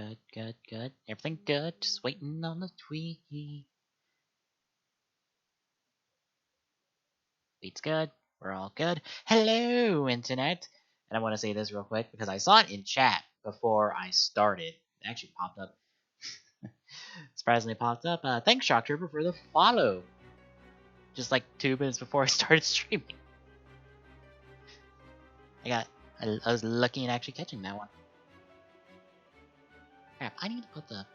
Good, good, good. Everything good. Just waiting on the tweet. Tweet's good. We're all good. Hello, Internet. And I want to say this real quick because I saw it in chat before I started. It actually popped up. Surprisingly popped up. Thanks, Shock Trooper, for the follow. Just like 2 minutes before I started streaming. I was lucky in actually catching that one. Crap, I need to put the...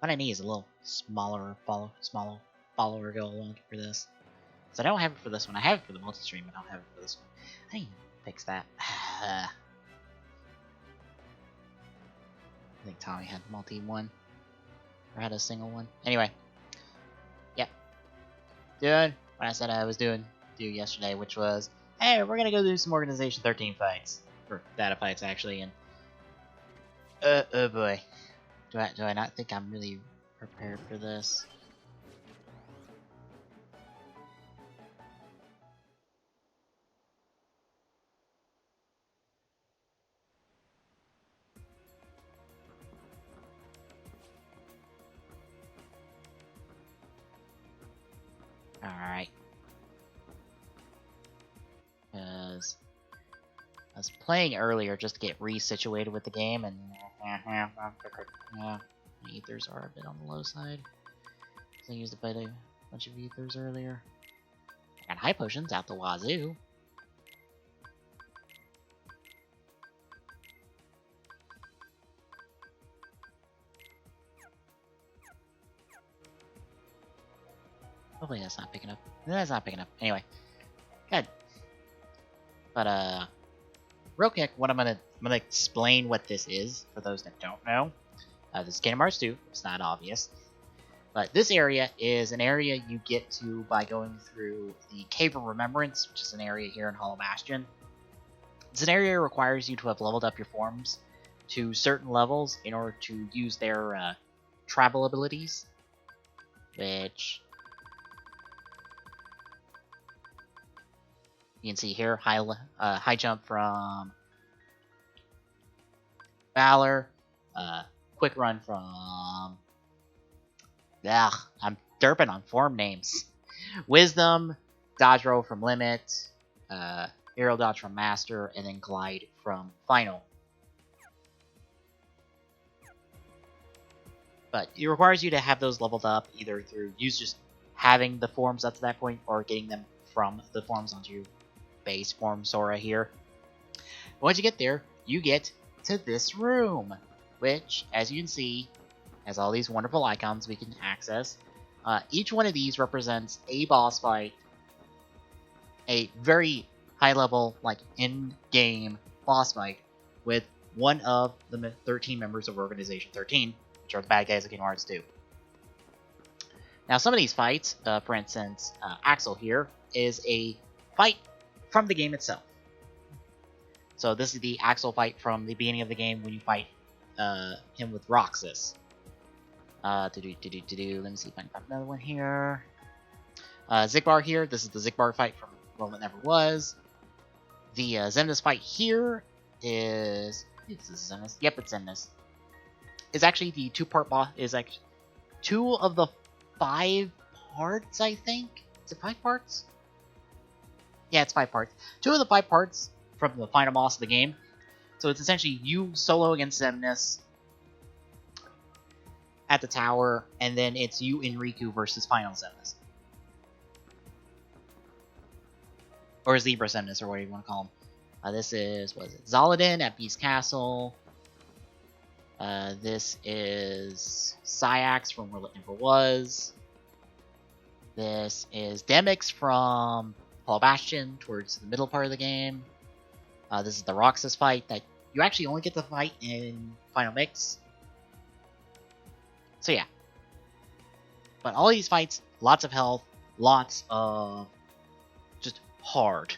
What I need is a little smaller follower go along for this. So I don't have it for this one. I have it for the multi-stream, but I don't have it for this one. I need to fix that. I think Tommy had multi one. Or had a single one. Anyway. Yep. Doing what I said I was do yesterday, which was, hey, we're gonna go do some Organization 13 fights. Or data fights, actually, and... oh boy. Do I not think I'm really prepared for this? Alright. Because I was playing earlier just to get resituated with the game, and yeah, ethers are a bit on the low side. I used a bunch of ethers earlier. I got high potions out the wazoo. Hopefully that's not picking up. That's not picking up. Anyway, good. But real quick, what I'm gonna explain what this is for those that don't know. This is Kingdom Hearts 2. It's not obvious. But this area is an area you get to by going through the Cave of Remembrance, which is an area here in Hollow Bastion. It's an area that requires you to have leveled up your forms to certain levels in order to use their travel abilities, which you can see here, high jump from Valor, quick run from... I'm derping on form names. Wisdom, dodge roll from Limit, aerial dodge from Master, and then glide from Final. But it requires you to have those leveled up either through just having the forms up to that point or getting them from the forms onto base form Sora here. Once you get there, you get to this room, which, as you can see, has all these wonderful icons we can access. Each one of these represents a boss fight, a very high-level, like, in-game boss fight with one of the 13 members of Organization 13, which are the bad guys of Kingdom Hearts 2. Now, some of these fights, for instance, Axel here, is a fight from the game itself. So this is the Axel fight from the beginning of the game when you fight him with Roxas. Let me see if I can find another one here. Xigbar here. This is the Xigbar fight from World That Never Was. The Xemnas fight here is... Is this Xemnas? Yep, it's Xemnas. It's actually the two-part boss. Is actually 2 of the 5 parts, I think. Is it 5 parts? Yeah, it's 5 parts. 2 of the 5 parts from the final boss of the game. So it's essentially you solo against Xemnas at the tower, and then it's you and Riku versus Final Xemnas. Or Zebra Xemnas, or whatever you want to call him. This is, what is it, Zoladin at Beast Castle. This is Syax from World That Never Was. This is Demyx from Hollow Bastion towards the middle part of the game. This is the Roxas fight that you actually only get to fight in Final Mix. So yeah. But all these fights, lots of health, lots of just hard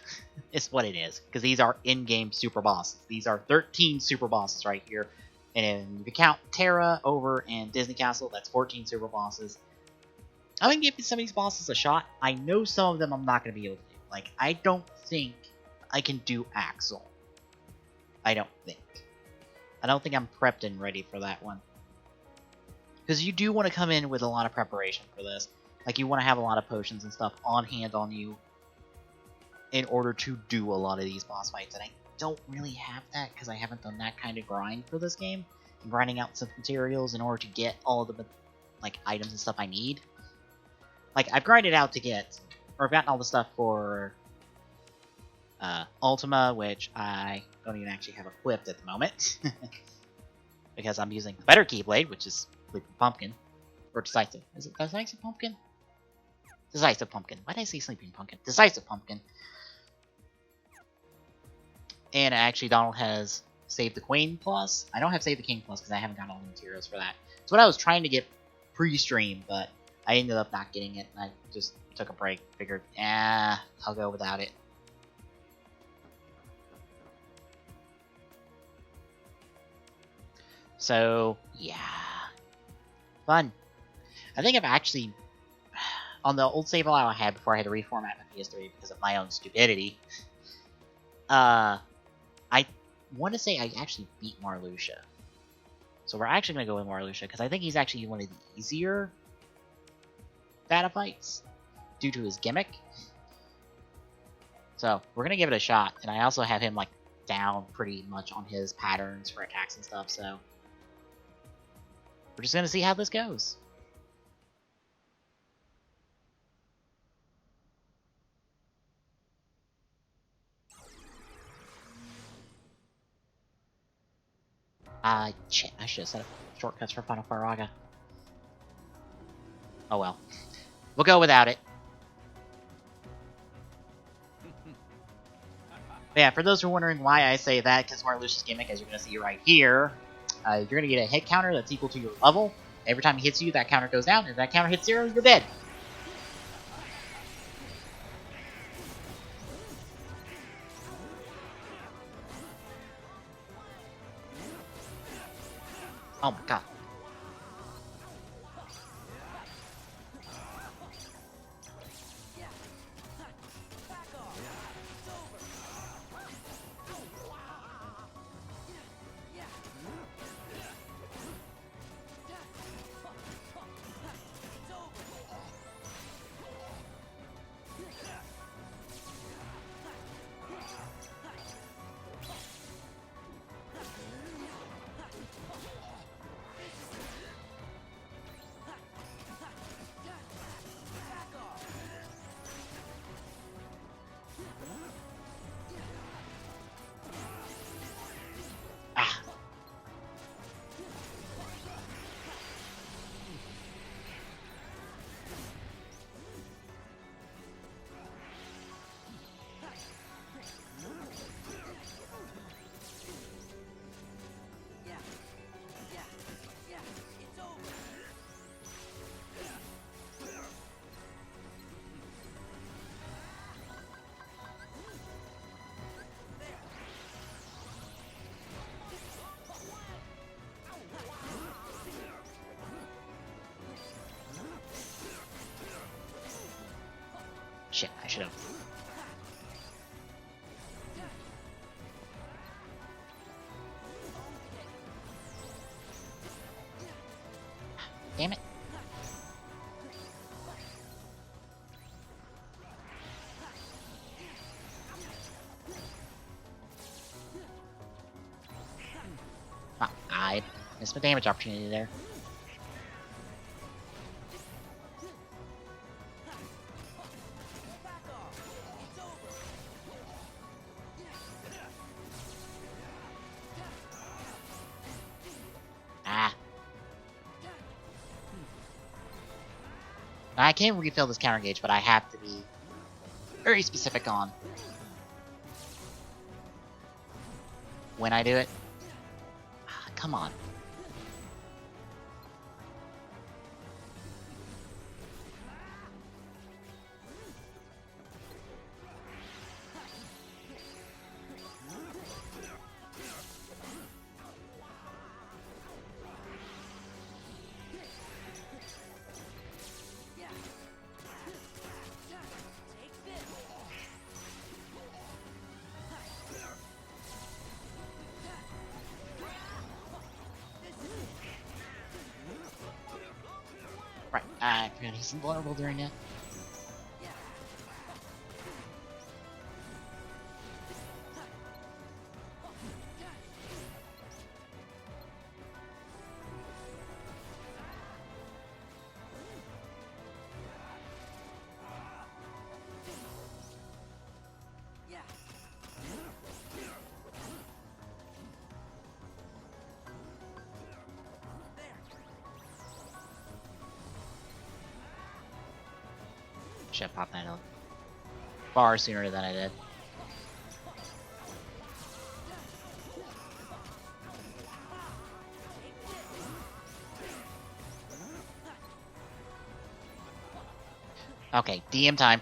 is what it is. Because these are in-game super bosses. These are 13 super bosses right here. And if you count Terra over and Disney Castle, that's 14 super bosses. I'm going to give some of these bosses a shot. I know some of them I'm not going to be able to do. Like, I don't think I can do Axel. I don't think. I don't think I'm prepped and ready for that one. Because you do want to come in with a lot of preparation for this. Like, you want to have a lot of potions and stuff on hand on you in order to do a lot of these boss fights. And I don't really have that because I haven't done that kind of grind for this game. I'm grinding out some materials in order to get all of the like items and stuff I need. Like, I've grinded out to get, or I've gotten all the stuff for Ultima, which I don't even actually have equipped at the moment. Because I'm using the better Keyblade, which is Sleeping Pumpkin. Or Decisive. Is it Decisive Pumpkin? Decisive Pumpkin. Why did I say Sleeping Pumpkin? Decisive Pumpkin. And actually, Donald has Save the Queen Plus. I don't have Save the King Plus because I haven't gotten all the materials for that. It's what I was trying to get pre-stream, but I ended up not getting it. And I just took a break. Figured, I'll go without it. So, yeah. Fun. I think I've actually... On the old save file I had before I had to reformat my PS3 because of my own stupidity, I want to say I actually beat Marluxia. So we're actually going to go with Marluxia because I think he's actually one of the easier Bata fights due to his gimmick. So we're going to give it a shot. And I also have him like down pretty much on his patterns for attacks and stuff. So we're just going to see how this goes. Shit, I should have set up shortcuts for Final Faraga. Oh well. We'll go without it. But yeah, for those who are wondering why I say that, because Marluxia's gimmick, as you're going to see right here, you're going to get a hit counter that's equal to your level. Every time he hits you, that counter goes down, and if that counter hits 0, you're dead. Oh my god. Shit, I should have. Damn it. Oh, I missed my damage opportunity there. I can refill this counter gauge, but I have to be very specific on when I do it. Come on. I forgot he's invulnerable during that. Should have popped that up far sooner than I did. Okay, DM time.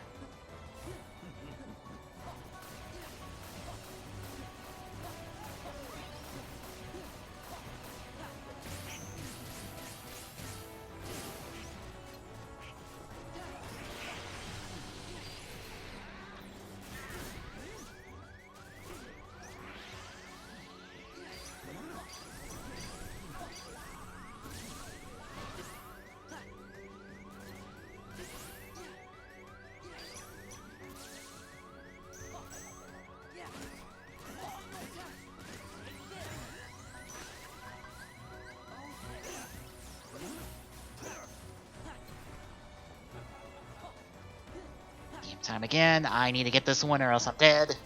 Time again. I need to get this one or else I'm dead.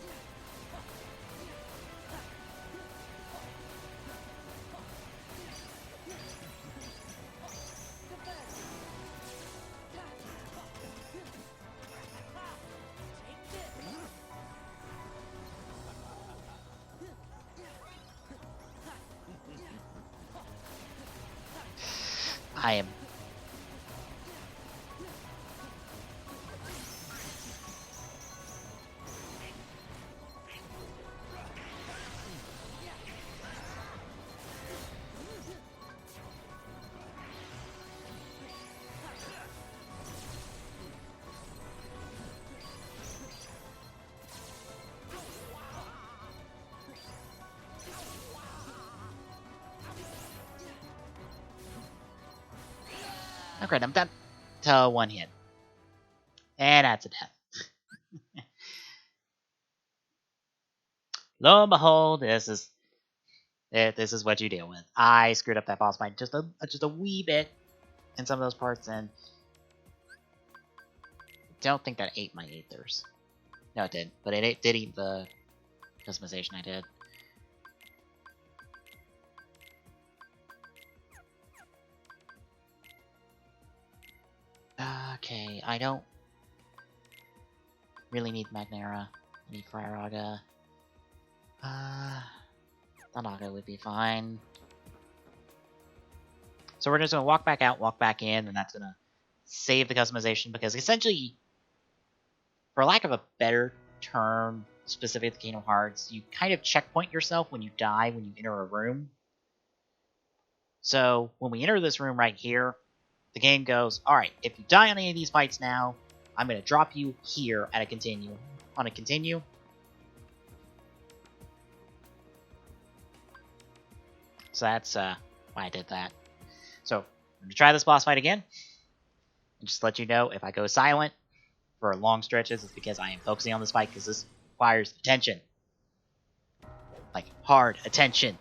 I am. Okay, I'm done. To one hit. And that's a death. Lo and behold, this is what you deal with. I screwed up that boss fight just a wee bit in some of those parts, and don't think that ate my aethers. No, it did, but it did eat the customization I did. Okay, I don't really need Magnera. I need Fryaraga. Thanaga would be fine. So we're just gonna walk back out, walk back in, and that's gonna save the customization, because essentially, for lack of a better term specific to Kingdom Hearts, you kind of checkpoint yourself when you die when you enter a room. So when we enter this room right here, the game goes, alright, if you die on any of these fights now, I'm going to drop you here at a continue. On a continue. So that's why I did that. So, I'm going to try this boss fight again. And just let you know, if I go silent for long stretches, it's because I am focusing on this fight, because this requires attention. Like, hard attention.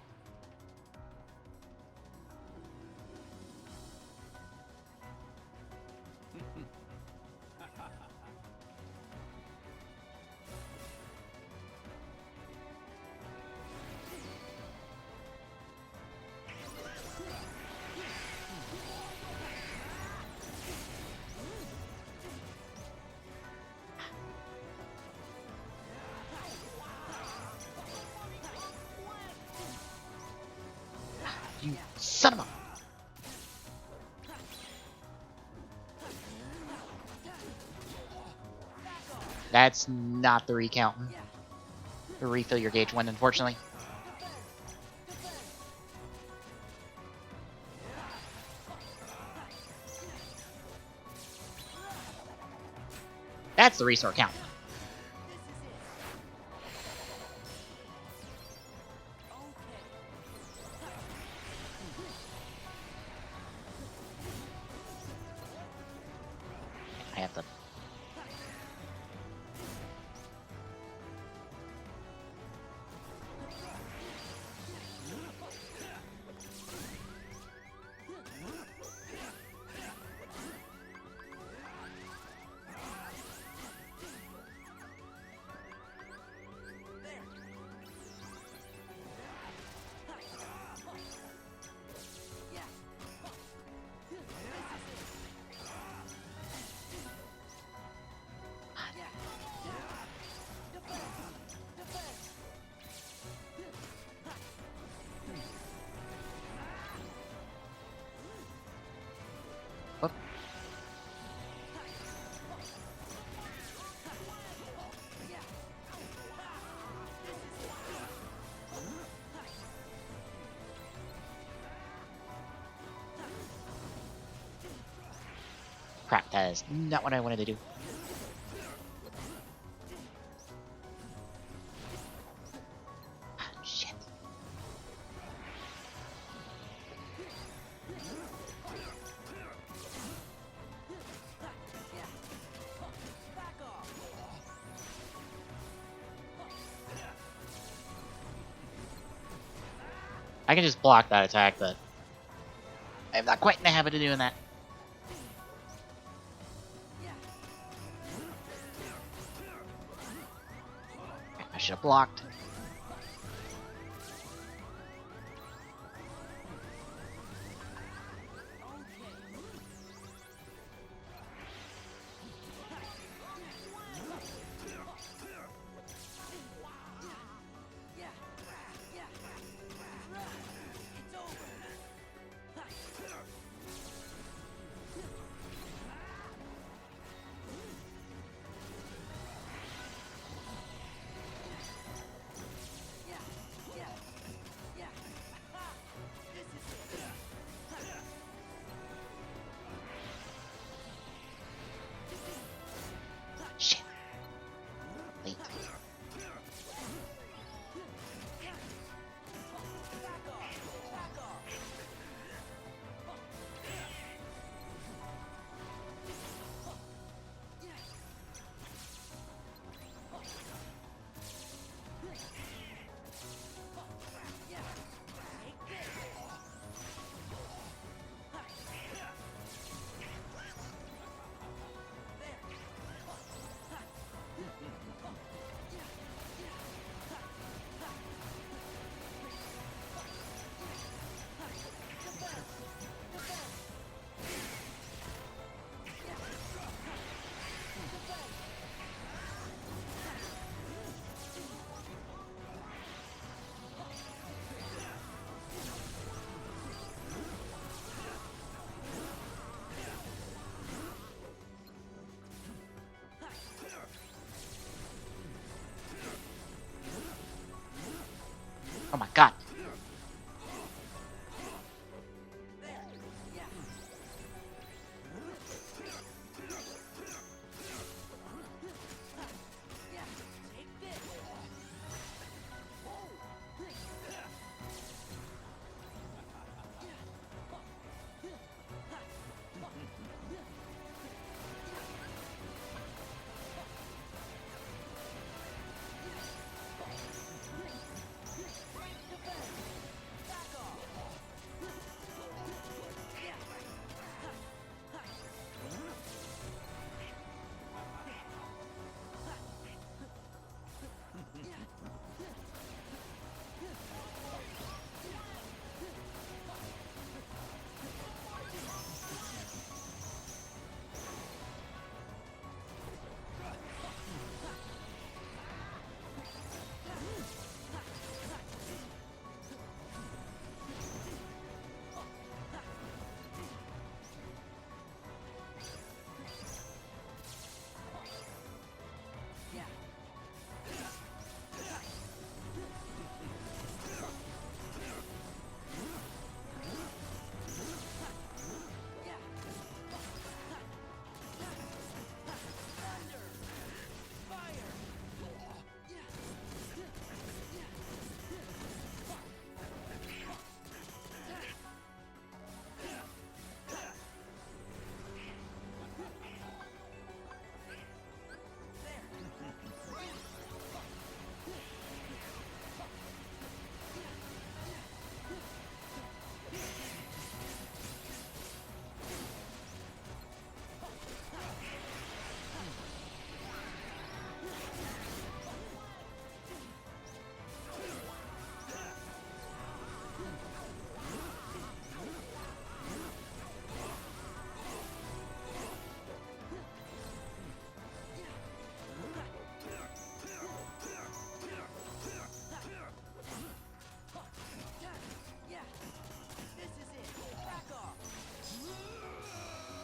You son of a... That's not the recount. To refill your gauge one, unfortunately. That's the restore count. Crap, that is not what I wanted to do. Shit. I can just block that attack, but I'm not quite in the habit of doing that. I should have blocked. Shit. Late. Oh my god.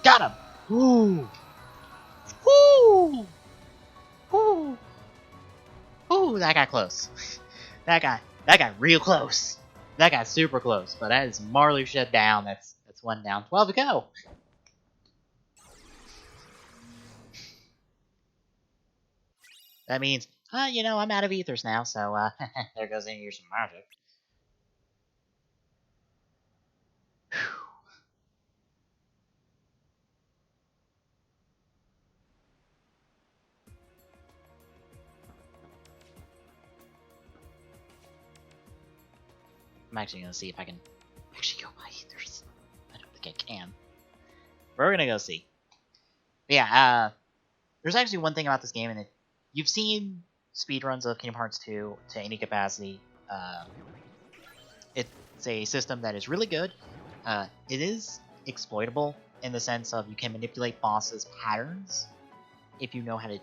Got him! Ooh! Ooh! Ooh! Ooh, that got close. That got real close. That got super close, but that is Marluxia down. That's one down. 12 to go. That means, I'm out of ethers now, so there goes in here some magic. I'm actually gonna see if I can actually go by ethers. I don't think I can. We're gonna go see. But yeah, there's actually one thing about this game, and you've seen speedruns of Kingdom Hearts 2 to any capacity. It's a system that is really good. It is exploitable in the sense of you can manipulate bosses' patterns if you know how to,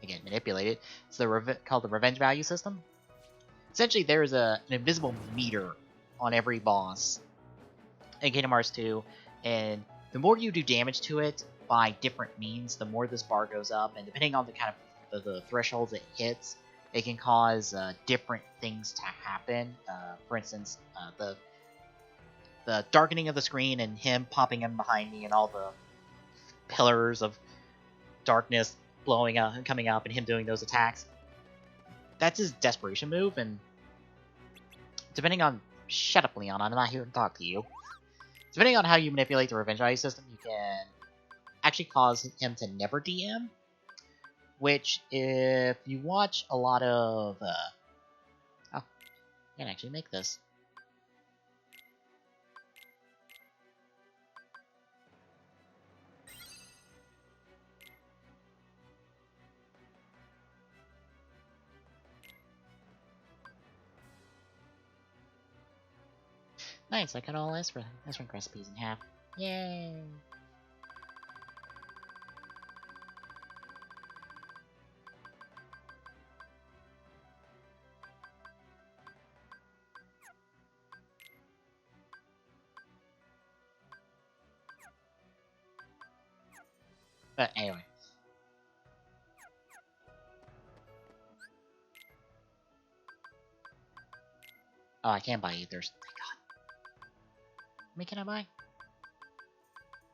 again, manipulate it. It's called the revenge value system. Essentially, there is an invisible meter on every boss in Kingdom Hearts 2, and the more you do damage to it by different means, the more this bar goes up, and depending on the kind of the thresholds it hits, it can cause different things to happen. For instance, the darkening of the screen and him popping in behind me and all the pillars of darkness blowing up and coming up and him doing those attacks. That's his desperation move, and depending on... Shut up, Leon, I'm not here to talk to you. Depending on how you manipulate the revenge value system, you can actually cause him to never DM, which, if you watch a lot of... oh, I can actually make this. Nice, I cut all S-Rank recipes in half. Yay! But anyway. Oh, I can buy ethers. Thank God. How many can I buy?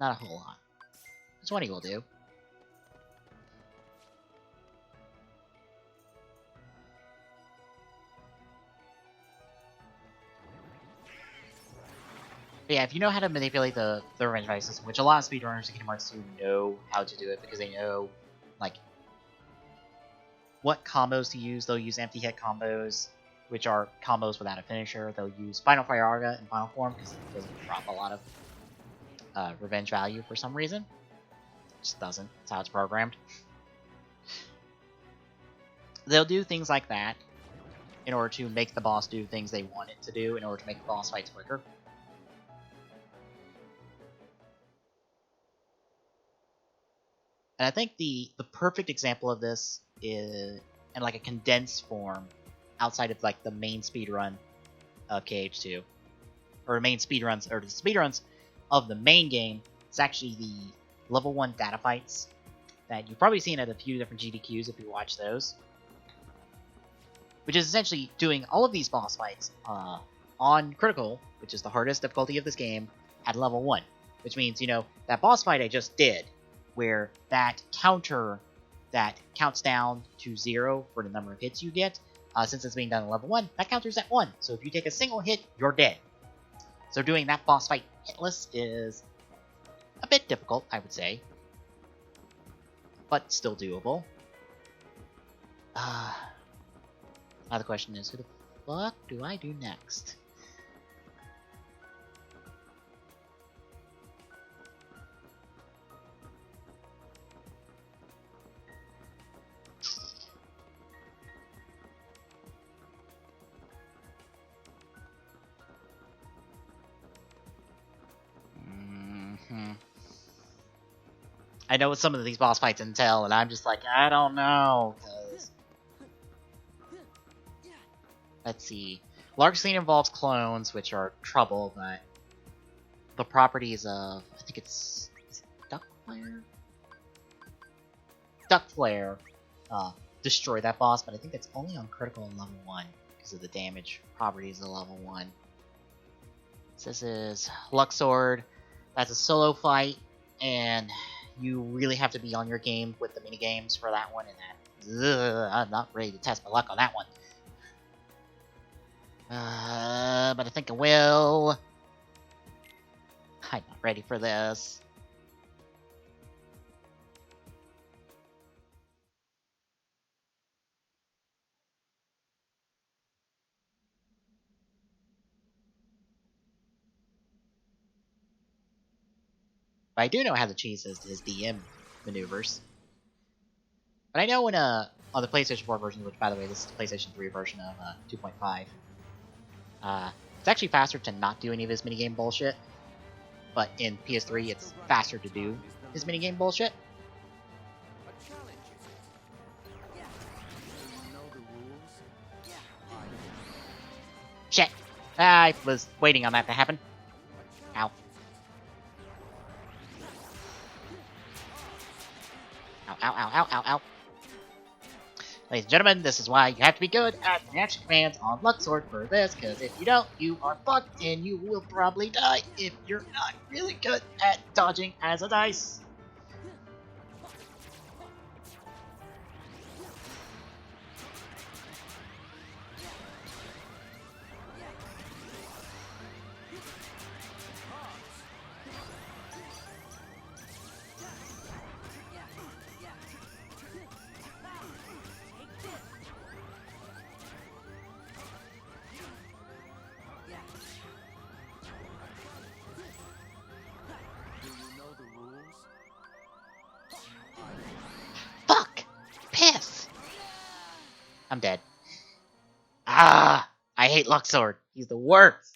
Not a whole lot. 20 will do. But yeah, if you know how to manipulate the revenge value system, which a lot of speedrunners in Kingdom Hearts 2 know how to do it because they know, like, what combos to use. They'll use empty hit combos, which are combos without a finisher. They'll use Final Fire in final form because it doesn't drop a lot of revenge value for some reason. It just doesn't. That's how it's programmed. They'll do things like that in order to make the boss do things they want it to do in order to make the boss fights quicker. And I think the perfect example of this is in like a condensed form outside of like the main speedrun of KH2. Or the speedruns of the main game. It's actually the level 1 data fights that you've probably seen at a few different GDQs if you watch those. Which is essentially doing all of these boss fights on Critical, which is the hardest difficulty of this game, at level 1. Which means, that boss fight I just did, where that counter that counts down to 0 for the number of hits you get, since it's being done at level 1, that counter's at 1. So if you take a single hit, you're dead. So doing that boss fight hitless is a bit difficult, I would say. But still doable. Now the question is, who the fuck do I do next? I know what some of these boss fights entail, and I'm just like, I don't know, because... Let's see. Large scene involves clones, which are trouble, but the properties of... I think it's Duck Flare? Duck Flare destroy that boss, but I think that's only on critical in level 1, because of the damage properties of level 1. So this is Luxord. That's a solo fight, and you really have to be on your game with the mini games for that one, and I'm not ready to test my luck on that one. But I think I will. I'm not ready for this. But I do know how to cheese his DM maneuvers. But I know when on the PlayStation 4 version, which by the way, this is the PlayStation 3 version of 2.5, it's actually faster to not do any of his minigame bullshit. But in PS3, it's faster to do his minigame bullshit. Shit! I was waiting on that to happen. Ow. Ow, ow, ow, ow, ow, ow. Ladies and gentlemen, this is why you have to be good at the action commands on Luxord for this, because if you don't, you are fucked, and you will probably die if you're not really good at dodging as a dice. Fuck! Piss! I'm dead. Ah! I hate Luxord. He's the worst.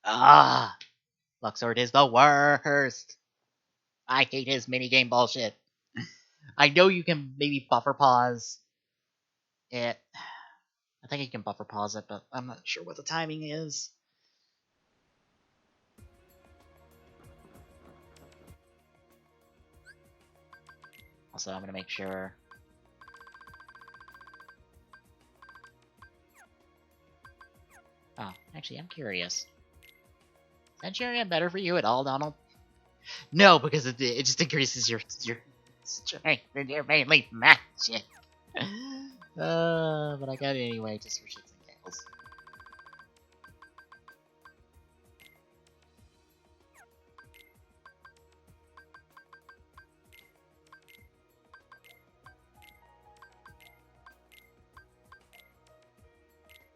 Ah! Luxord is the worst. I hate his minigame bullshit. I know you can maybe buffer pause it. I think you can buffer pause it, but I'm not sure what the timing is. Also, I'm gonna make sure. Oh, actually, I'm curious. Is Centurion better for you at all, Donald? No, because it just increases your strength and your mainly magic. But I got it anyway, just for shits and giggles.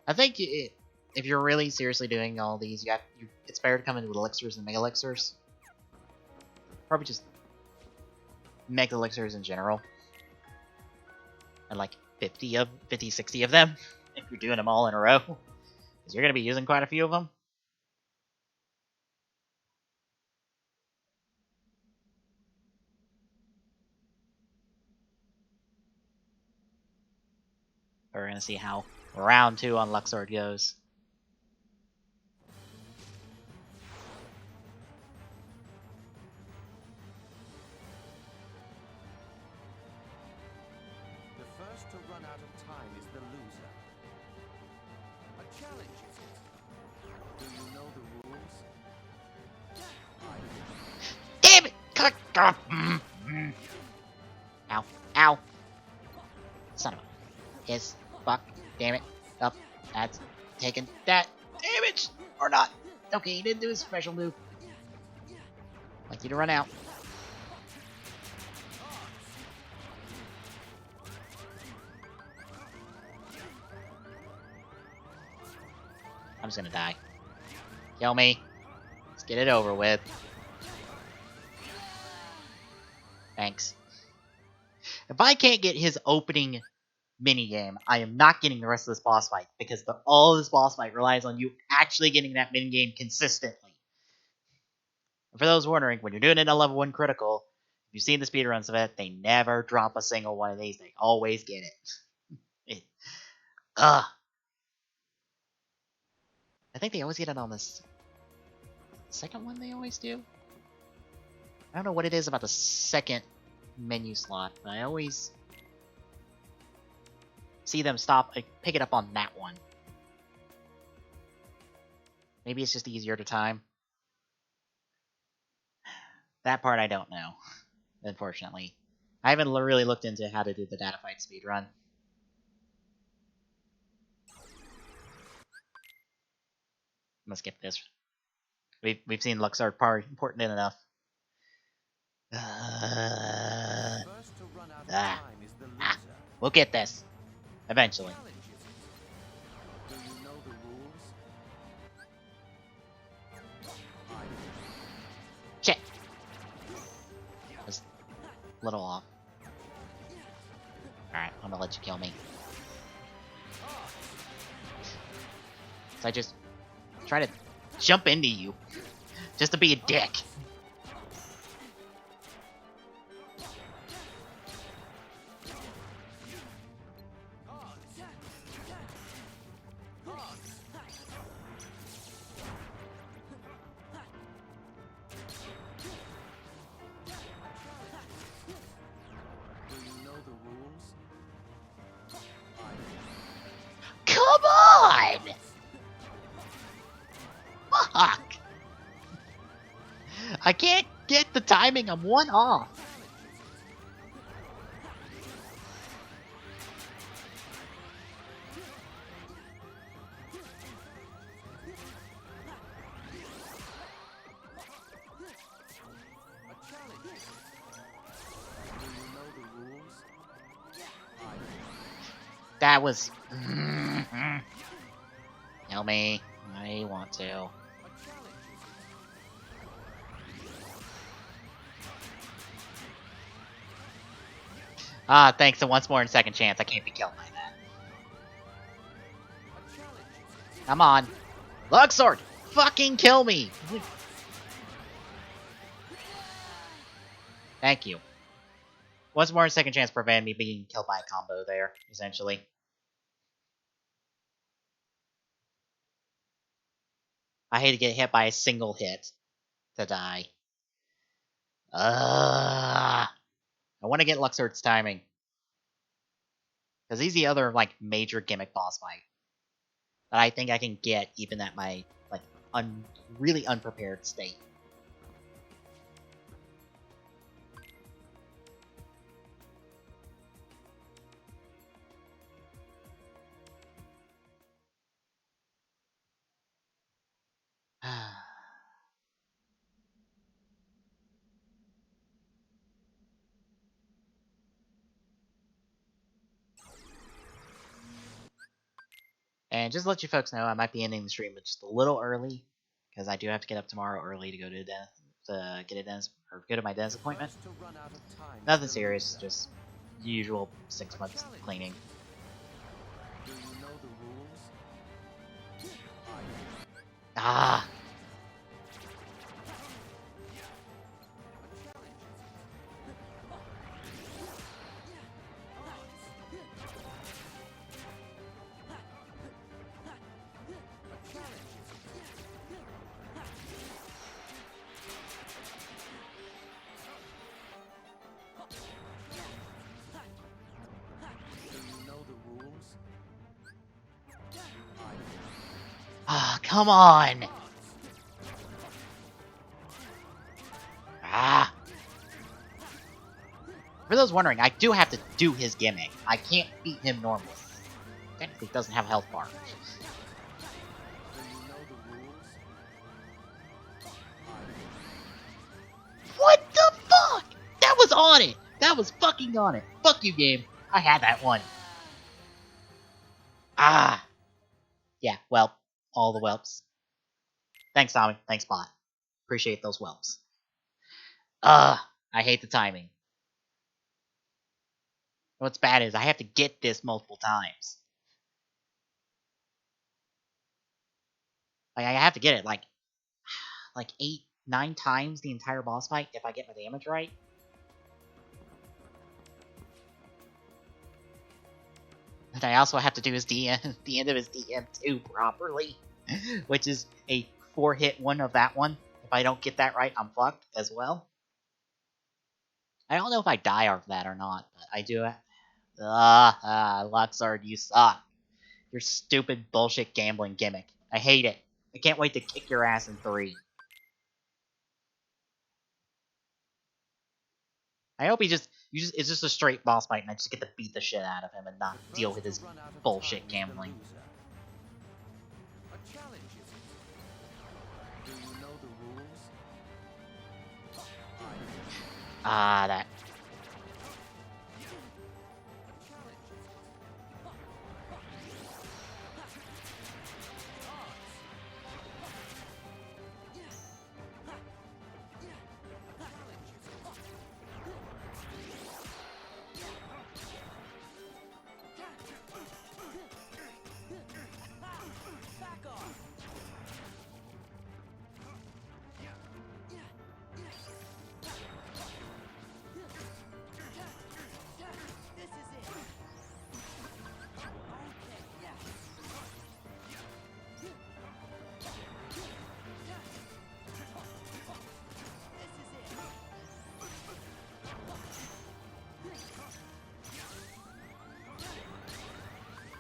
I think if you're really seriously doing all these, it's better to come in with elixirs and mega elixirs. Probably just mega elixirs in general. And like 50, 60 of them, if you're doing them all in a row. Because you're going to be using quite a few of them. We're going to see how round 2 on Luxord goes. The first to run out of time is the loser. A challenge is it. Do you know the rules? Damn it! Ow. Ow. Son of a... His. Fuck. Damn it. Up. That's taken that damage! Or not. Okay, he didn't do his special move. I'd like you to run out. I'm just gonna die. Kill me. Let's get it over with. Thanks. If I can't get his opening minigame, I am not getting the rest of this boss fight, because all of this boss fight relies on you actually getting that minigame consistently. And for those wondering, when you're doing it in a level 1 critical, if you've seen the speedruns of it, they never drop a single one of these. They always get it. Ugh. I think they always get it on this second one they always do. I don't know what it is about the second menu slot, but I always see them pick it up on that one. Maybe it's just easier to time. That part I don't know, unfortunately. I haven't really looked into how to do the data fight speed run. I'm gonna skip this. We've seen Luxord part important enough. First to run out of time is the loser. We'll get this eventually. Challenge is it? Do you know the rules? Shit. Was a little off. Alright, I'm gonna let you kill me. So I just try to jump into you. Just to be a dick. Do you know the rules? Come on! Fuck! I can't get the timing, I'm one off. A challenge is it? Do you know the rules? That was... Kill me. I want to. A challenge is Ah, thanks to once more and second chance, I can't be killed by that. a challenge is it? Come on. Luxord! Fucking kill me! Thank you. Once more and second chance prevented me being killed by a combo there, essentially. I hate to get hit by a single hit to die. I want to get Luxord's timing. Because he's the other, like, major gimmick boss fight that I think I can get even at my, like, really unprepared state. And just to let you folks know, I might be ending the stream just a little early, because I do have to get up tomorrow early to go to get a dentist or go to my dentist appointment. First to run out of time is Nothing the serious, loser. just usual 6 months cleaning. Do you know the rules? Ah, Do you know the rules? come on! Ah. For those wondering, I do have to do his gimmick. I can't beat him normally. Technically, he doesn't have a health bar. Do you know the rules? What the fuck? That was on it! That was fucking on it. Fuck you, game. I had that one. Ah. Yeah, well, all the whelps. Thanks, Tommy. Thanks, bot. Appreciate those whelps. I hate the timing. What's bad is I have to get this multiple times. Like, I have to get it, like 8, 9 times the entire boss fight if I get my damage right. And I also have to do his DM, the end of his DM2 properly, which is a 4-hit one of that one. If I don't get that right, I'm fucked as well. I don't know if I die off that or not, but I do. Luxord, you suck. Your stupid bullshit gambling gimmick. I hate it. I can't wait to kick your ass in 3. I hope it's just a straight boss fight and I just get to beat the shit out of him and not The deal first with to his run out of bullshit time is the gambling. loser. A challenge, is it? Do you know the rules? Ah, that. A challenge, is it? Back off! This is it. Okay, yeah. This is it.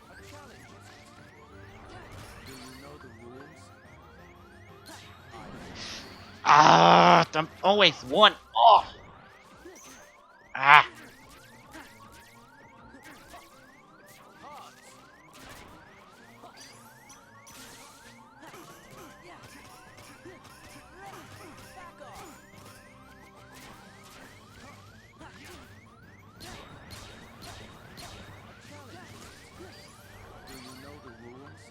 A challenge, is it? Do you know the rules? Ah, I'm always one off. Ah. Back off! Do you know the rules?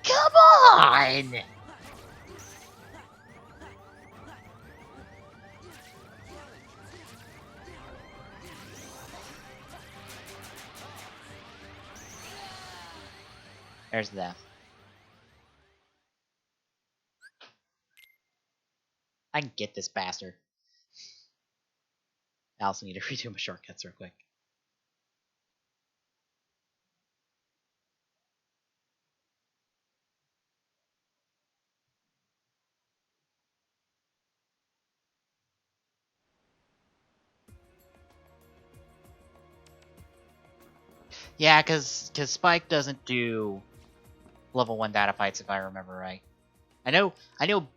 Come on! There's that. I can get this bastard. I also need to redo my shortcuts real quick. Yeah, cause Spike doesn't do level 1 data fights if I remember right. I know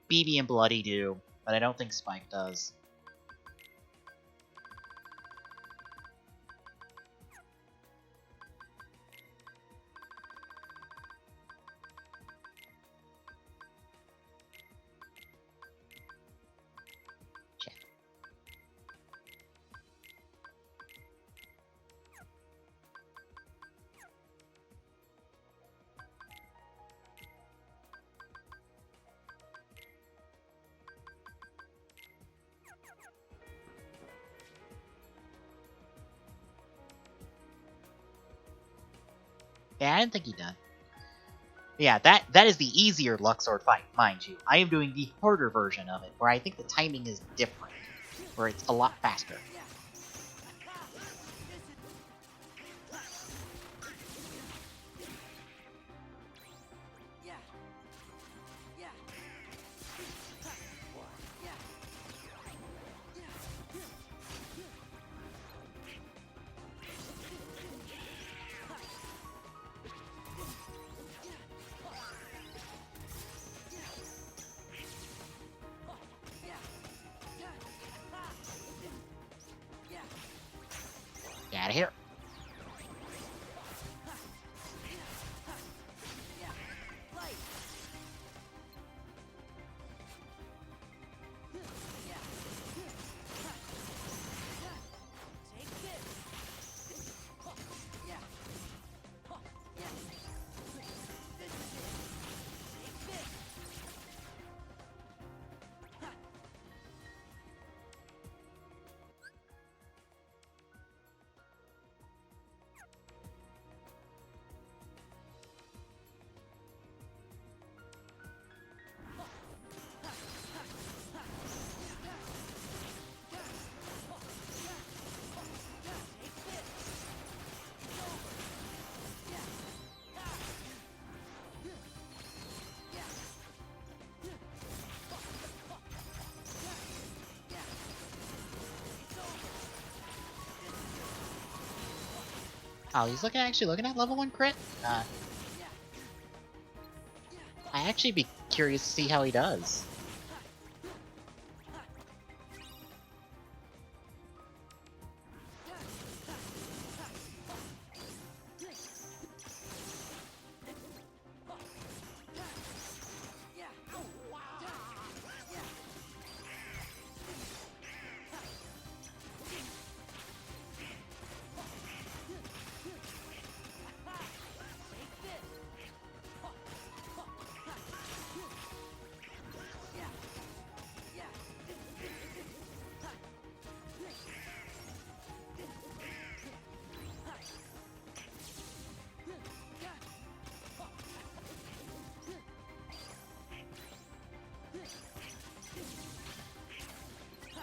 BB and Bloody do, but I don't think Spike does. Shit. Yeah, I didn't think he did. Yeah, that is the easier Luxord fight, mind you. I am doing the harder version of it, where I think the timing is different, where it's a lot faster. Get out of here. Oh, he's actually looking at level 1 crit? I actually be curious to see how he does.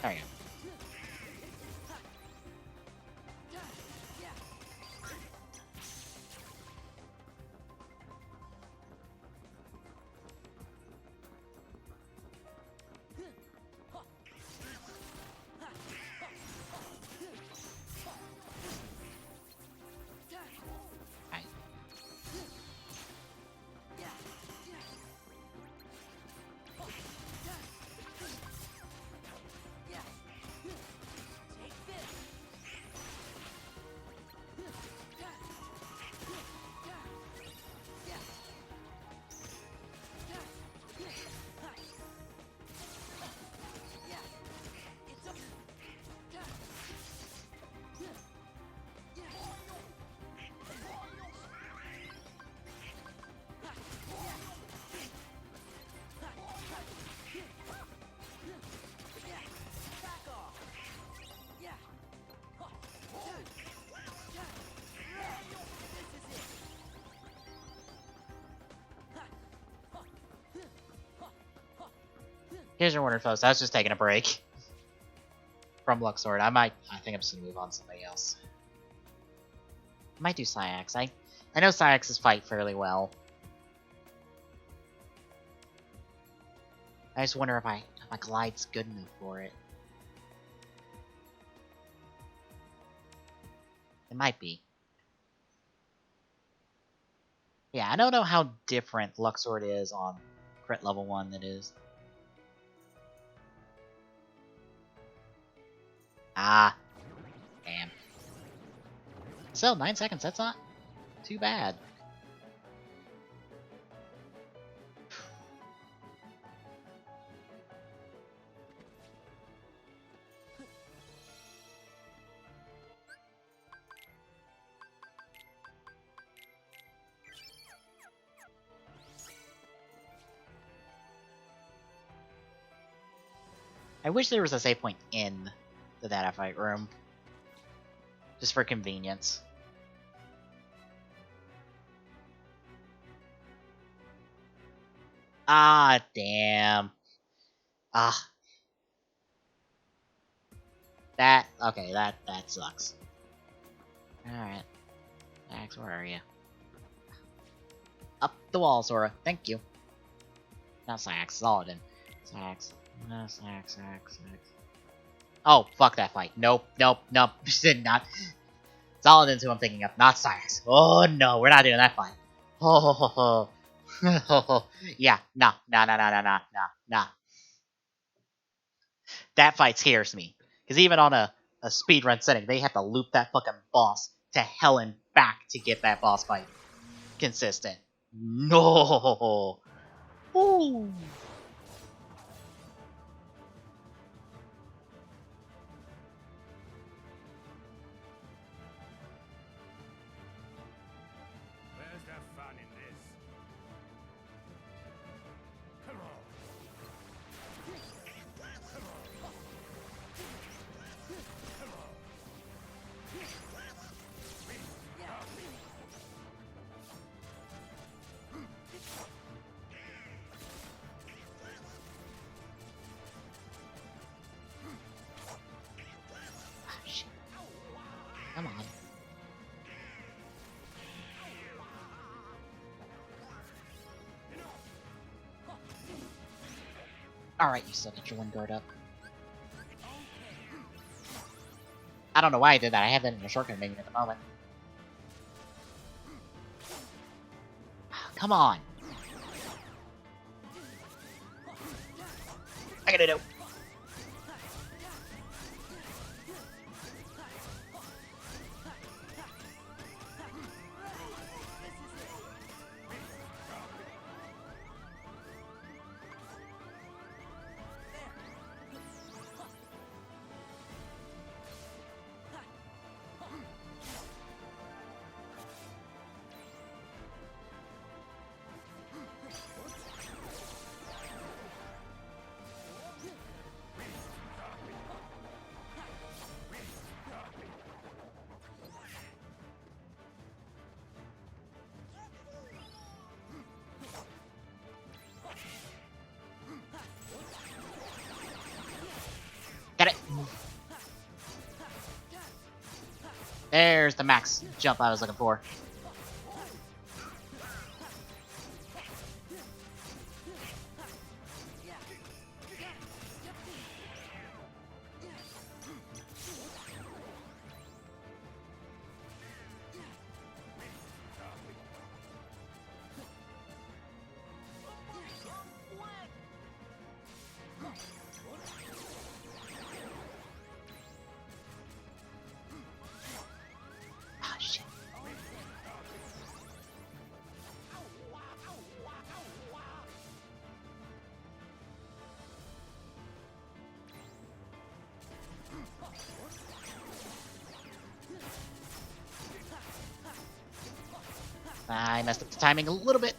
There you go. Right. Here's your Wonder Foes. I was just taking a break from Luxord. I think I'm just gonna move on to something else. I might do Syax. I know Syax's fight fairly well. I just wonder if my glide's good enough for it. It might be. Yeah, I don't know how different Luxord is on crit level 1 that is. Ah. Damn. Still, 9 seconds, that's not too bad. I wish there was a save point in the data fight room. Just for convenience. Ah, damn. Ah. Okay, that sucks. Alright. Max, where are you? Up the wall, Sora. Thank you. Not Sax, Zoladin. Sax. No, Sax. Oh, fuck that fight. Nope. Did not. Zoladin's who I'm thinking of, not Sax. Oh no, we're not doing that fight. Oh, yeah, nah. That fight scares me. Because even on a speedrun setting, they have to loop that fucking boss to hell and back to get that boss fight consistent. No. Ooh. Where's the fun in this? Come on. Ah, shit. Come on. Alright, you still get your one guard up. I don't know why I did that. I have that in a shortcut menu at the moment. Come on. I gotta do. There's the max jump I was looking for. Ah, shit. I messed up the timing a little bit.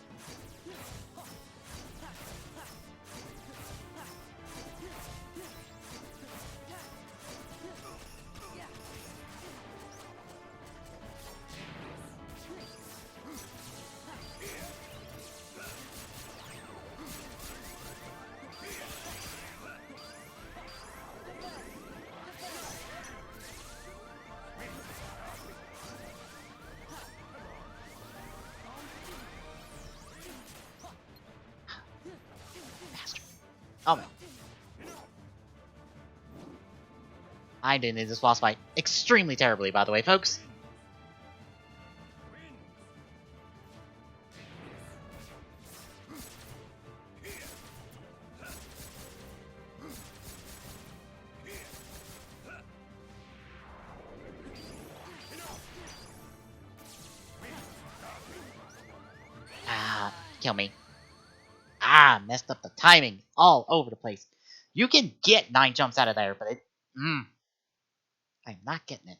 Bastard. Oh no. I did in this boss fight extremely terribly, by the way, folks. Ah, kill me. Ah, messed up the timing all over the place. You can get 9 jumps out of there, but I'm not getting it.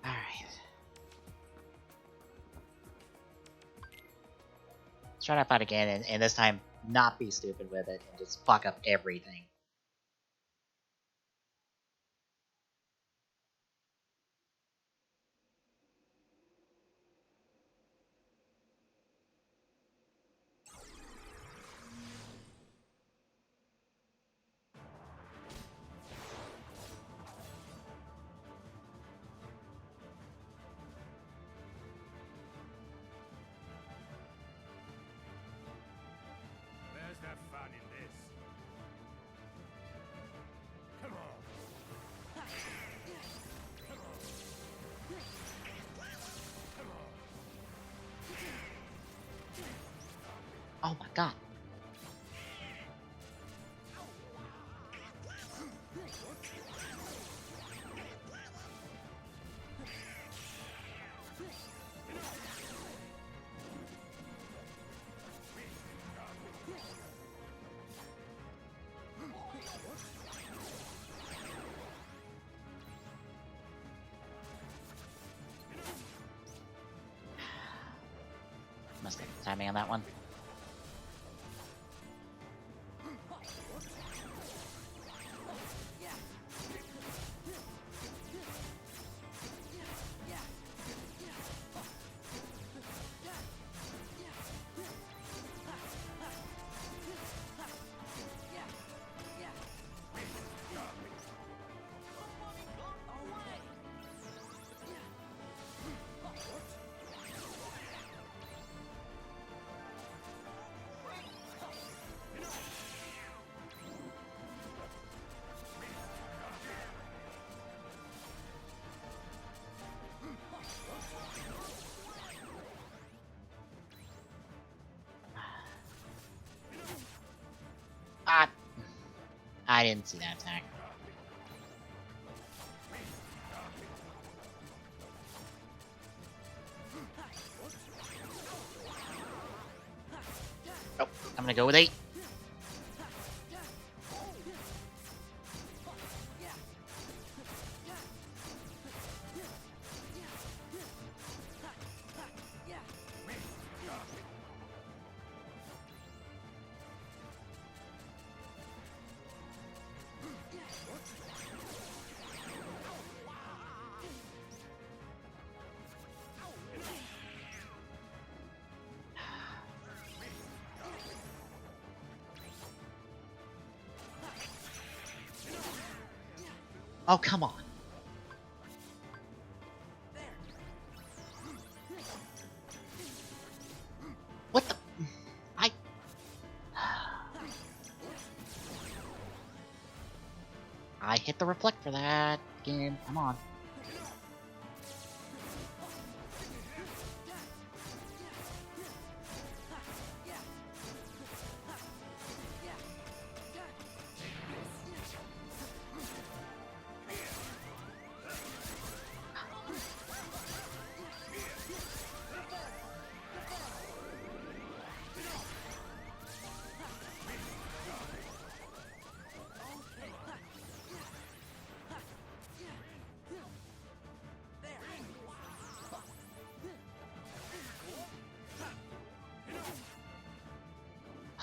Alright. Let's try that fight again, and this time not be stupid with it and just fuck up everything. Where's the fun in this? Come on. Oh my god. Messed up the timing on that one. Ah, I didn't see that attack. I'm gonna go with 8. Oh, come on. What the? I hit the reflect for that game. Come on.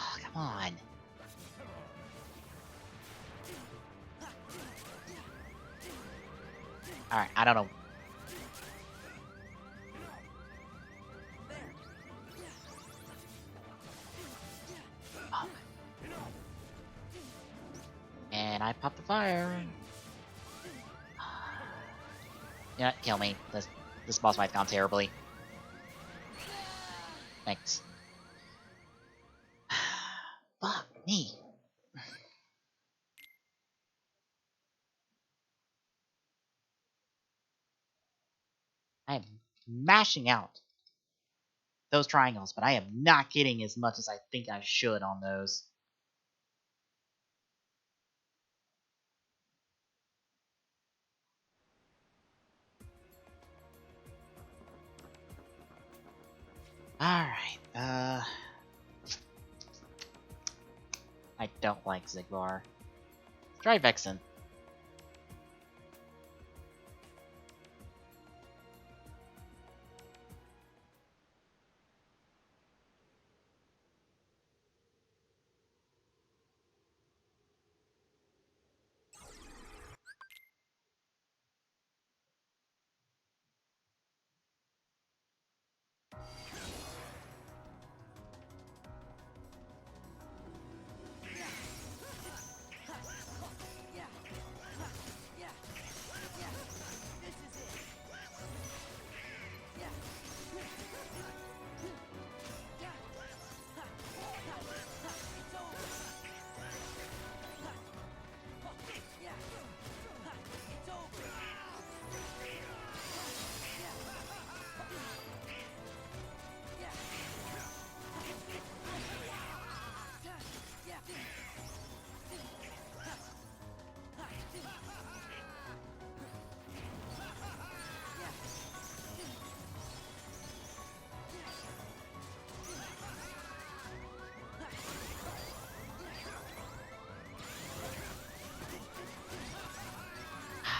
Oh, come on. Alright, I don't know. Oh. And I popped the fire. Yeah, kill me. This boss fight's gone terribly. Thanks. Fuck me. I am mashing out those triangles, but I am not getting as much as I think I should on those. Alright, I don't like Zigbar. Try Vexen.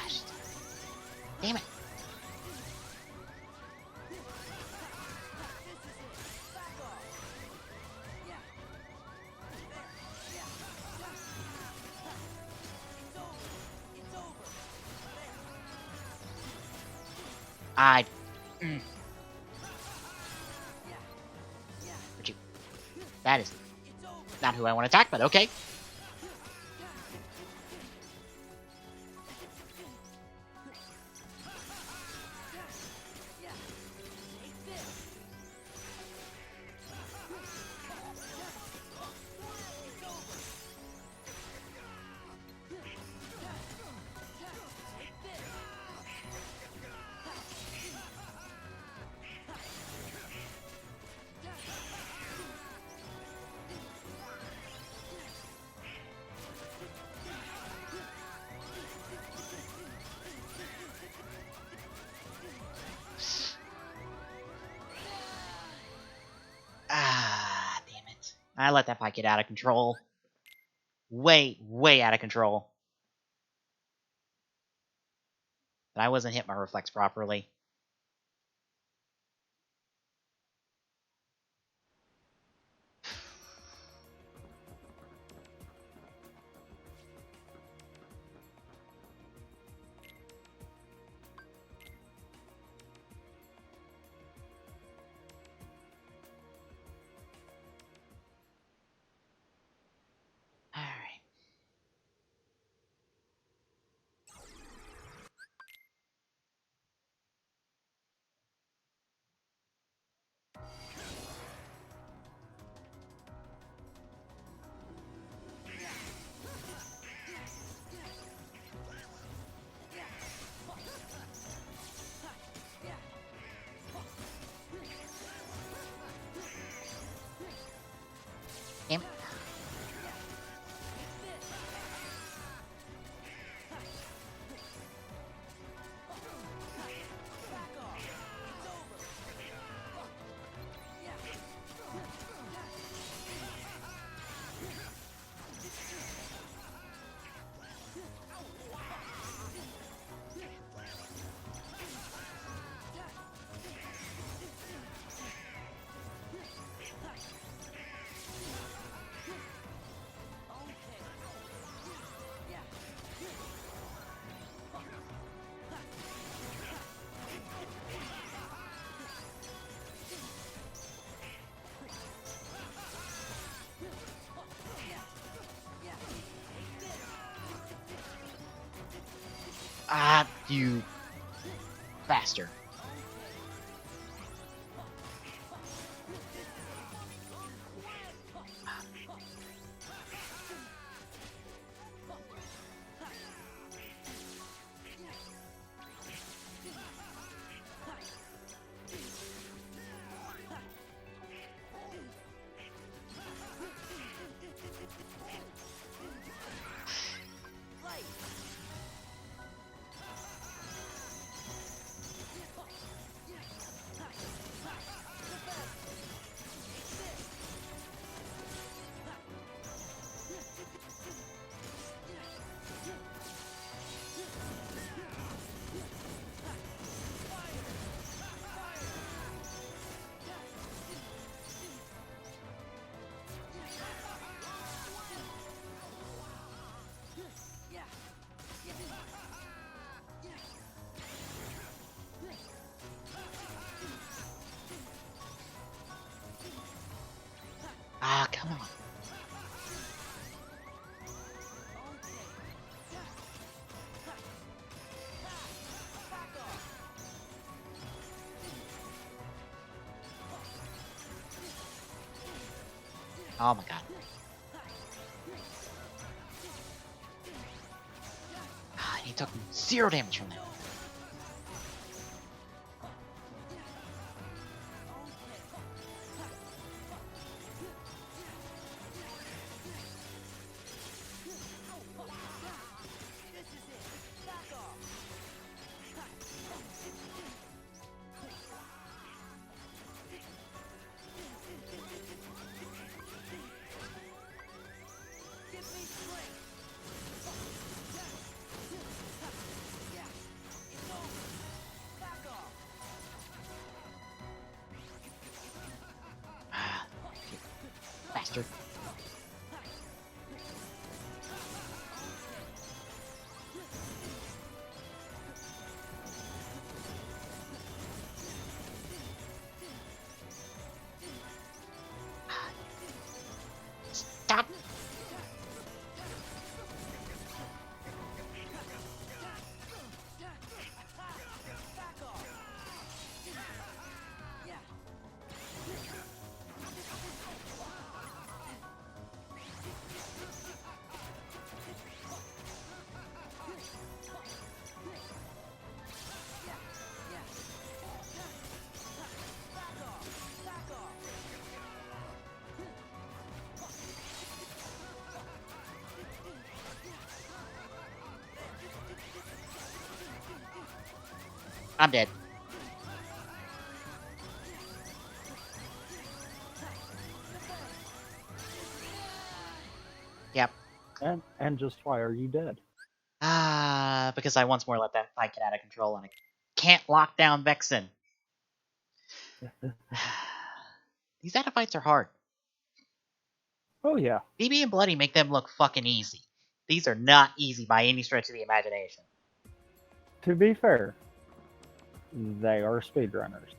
Gosh. Damn it. I... But you... That is not who I want to attack, but okay. I let that fight get out of control. Way, way out of control. And I wasn't hitting my reflex properly. Alright. Damn it. Ah, you bastard. Ah, come on. Oh my god. Ah, he took 0 damage from that. Ah, bastard. Stop. I'm dead. And just why are you dead? Because I once more let that fight get out of control and I can't lock down Vexen. These data fights are hard. Oh yeah. BB and Bloody make them look fucking easy. These are not easy by any stretch of the imagination. To be fair, they are speedrunners.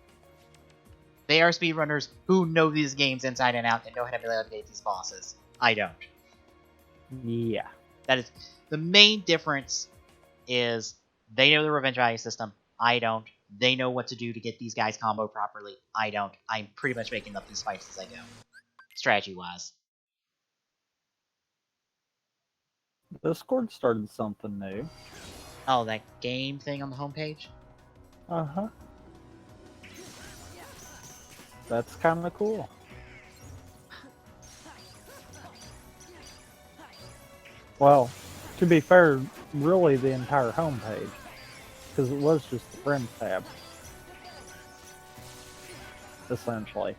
They are speedrunners who know these games inside and out and know how to navigate these bosses. I don't. Yeah. That is the main difference. Is they know the revenge value system. I don't. They know what to do to get these guys comboed properly. I don't. I'm pretty much making up these fights as I go, strategy wise. Discord started something new. Oh, that game thing on the homepage. Uh-huh. That's kind of cool. Well, to be fair, really the entire homepage, because it was just the friends tab, essentially.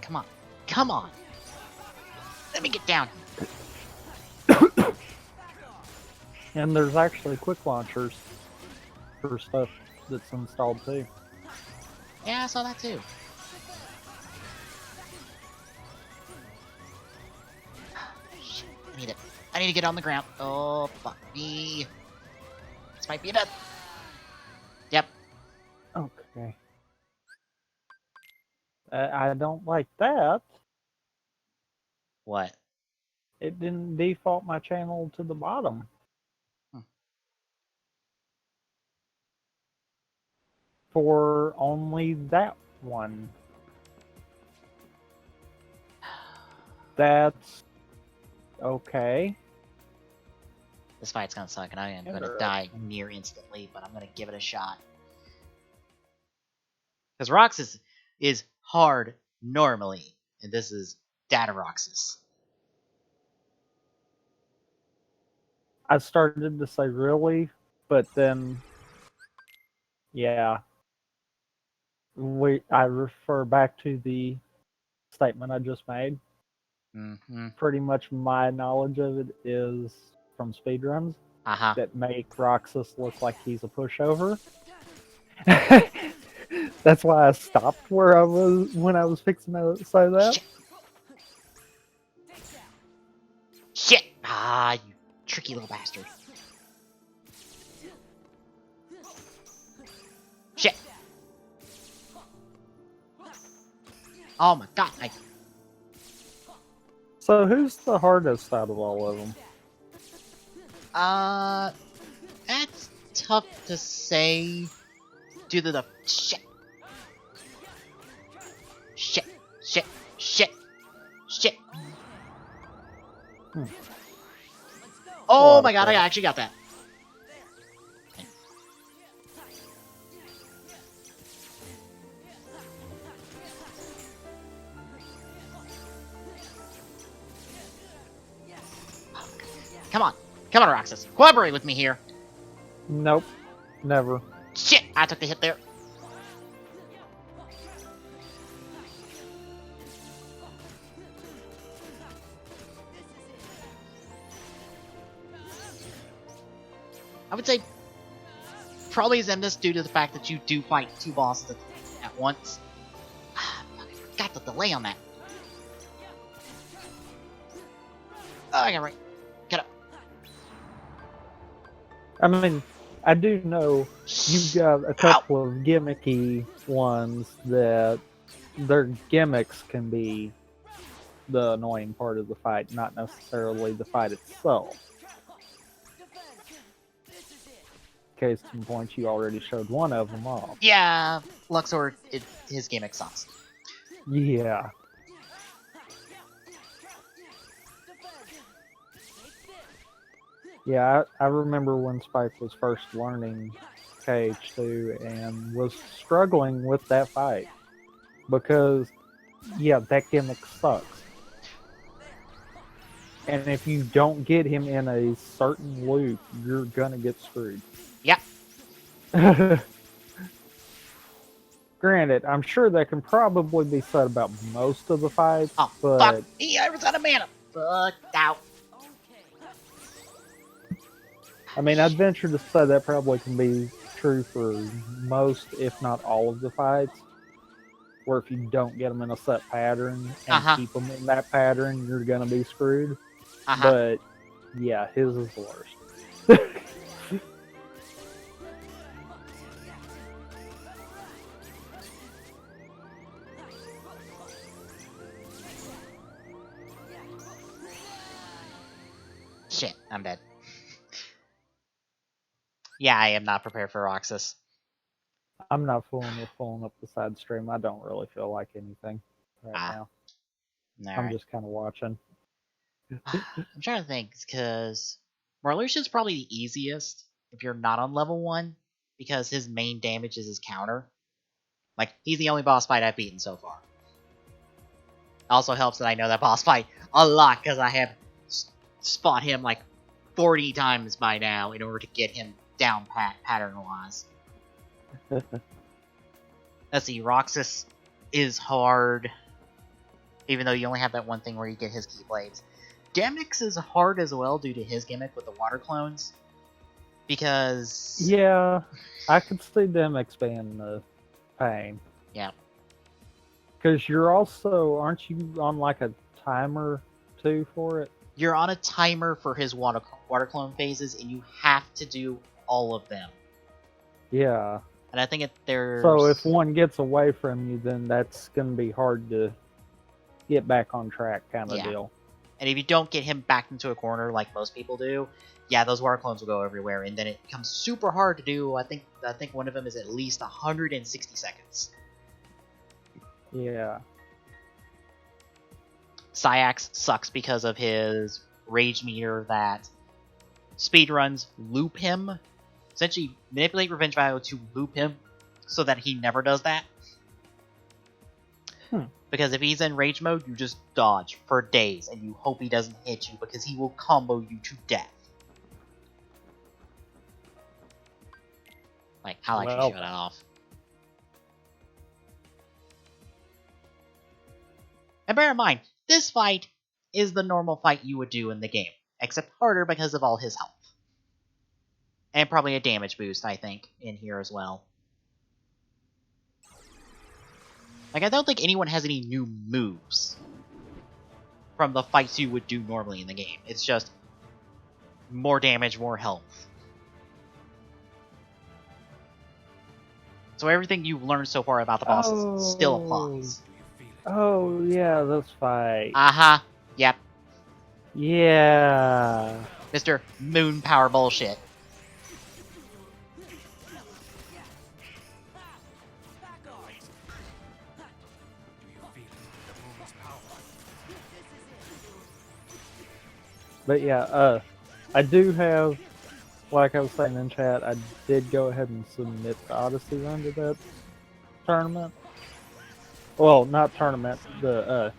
Come on, come on. Let me get down. And there's actually quick launchers for stuff that's installed too. Yeah, I saw that too. Shit, I need to get on the ground. Oh, fuck me. This might be enough. Yep. Okay. I don't like that. What? It didn't default my channel to the bottom. For only that one. That's okay. This fight's gonna suck, and I am gonna die near instantly, but I'm gonna give it a shot. Because Roxas is hard normally, and this is Data Roxas. I started to say really, but then, yeah. I refer back to the statement I just made. Mm-hmm. Pretty much my knowledge of it is from speedruns that make Roxas look like he's a pushover. That's why I stopped where I was when I was fixing to say that. Shit! Ah, you tricky little bastard. Shit! Oh my god, So who's the hardest out of all of them? That's tough to say due to the shit. Shit. Oh my god, I actually got that. Come on, Roxas. Cooperate with me here. Nope. Never. Shit, I took the hit there. I would say probably Xemnas due to the fact that you do fight two bosses at once. I forgot the delay on that. Oh, I got right. Get up. I mean, I do know you've got a couple of gimmicky ones that their gimmicks can be the annoying part of the fight, not necessarily the fight itself. Case in point, you already showed one of them off. Yeah, Luxor, his gimmick sucks. Yeah. Yeah, I remember when Spike was first learning KH2 and was struggling with that fight. Because, yeah, that gimmick sucks. And if you don't get him in a certain loop, you're gonna get screwed. Yep. Granted, I'm sure that can probably be said about most of the fights, Oh, but fuck! He was out of mana! Fuck out! I mean, I'd venture to say that probably can be true for most, if not all of the fights. Where if you don't get them in a set pattern and Uh-huh. keep them in that pattern, you're gonna be screwed. Uh-huh. But yeah, his is the worst. Shit, I'm dead. Yeah, I am not prepared for Roxas. I'm not fooling with pulling up the side stream. I don't really feel like anything right now. I'm Alright. just kind of watching. I'm trying to think, because Marluxia's probably the easiest if you're not on level 1, because his main damage is his counter. Like, he's the only boss fight I've beaten so far. Also helps that I know that boss fight a lot, because I have spot him like 40 times by now in order to get him down pattern-wise. Let's see, Roxas is hard, even though you only have that one thing where you get his Keyblades. Demyx is hard as well due to his gimmick with the water clones, because... Yeah, I could see them expand the pain. Yeah. Because you're also, aren't you on like a timer too for it? You're on a timer for his water clone phases, and you have to do all of them. Yeah. And I think there's... So if one gets away from you, then that's going to be hard to get back on track kind of deal. And if you don't get him back into a corner like most people do, yeah, those water clones will go everywhere, and then it becomes super hard to do. I think one of them is at least 160 seconds. Yeah. Syax sucks because of his rage meter that speedruns loop him. Essentially, manipulate Revenge Value to loop him so that he never does that. Because if he's in rage mode, you just dodge for days, and you hope he doesn't hit you because he will combo you to death. Like, I'll actually show that off. And bear in mind, this fight is the normal fight you would do in the game, except harder because of all his health. And probably a damage boost, I think, in here as well. Like, I don't think anyone has any new moves from the fights you would do normally in the game. It's just more damage, more health. So everything you've learned so far about the bosses still applies. Oh, yeah, this fight. Uh-huh. Yep. Yeah. Mr. Moon Power Bullshit. But yeah, I do have, like I was saying in chat, I did go ahead and submit the Odyssey run to that tournament. Well, not tournament, the,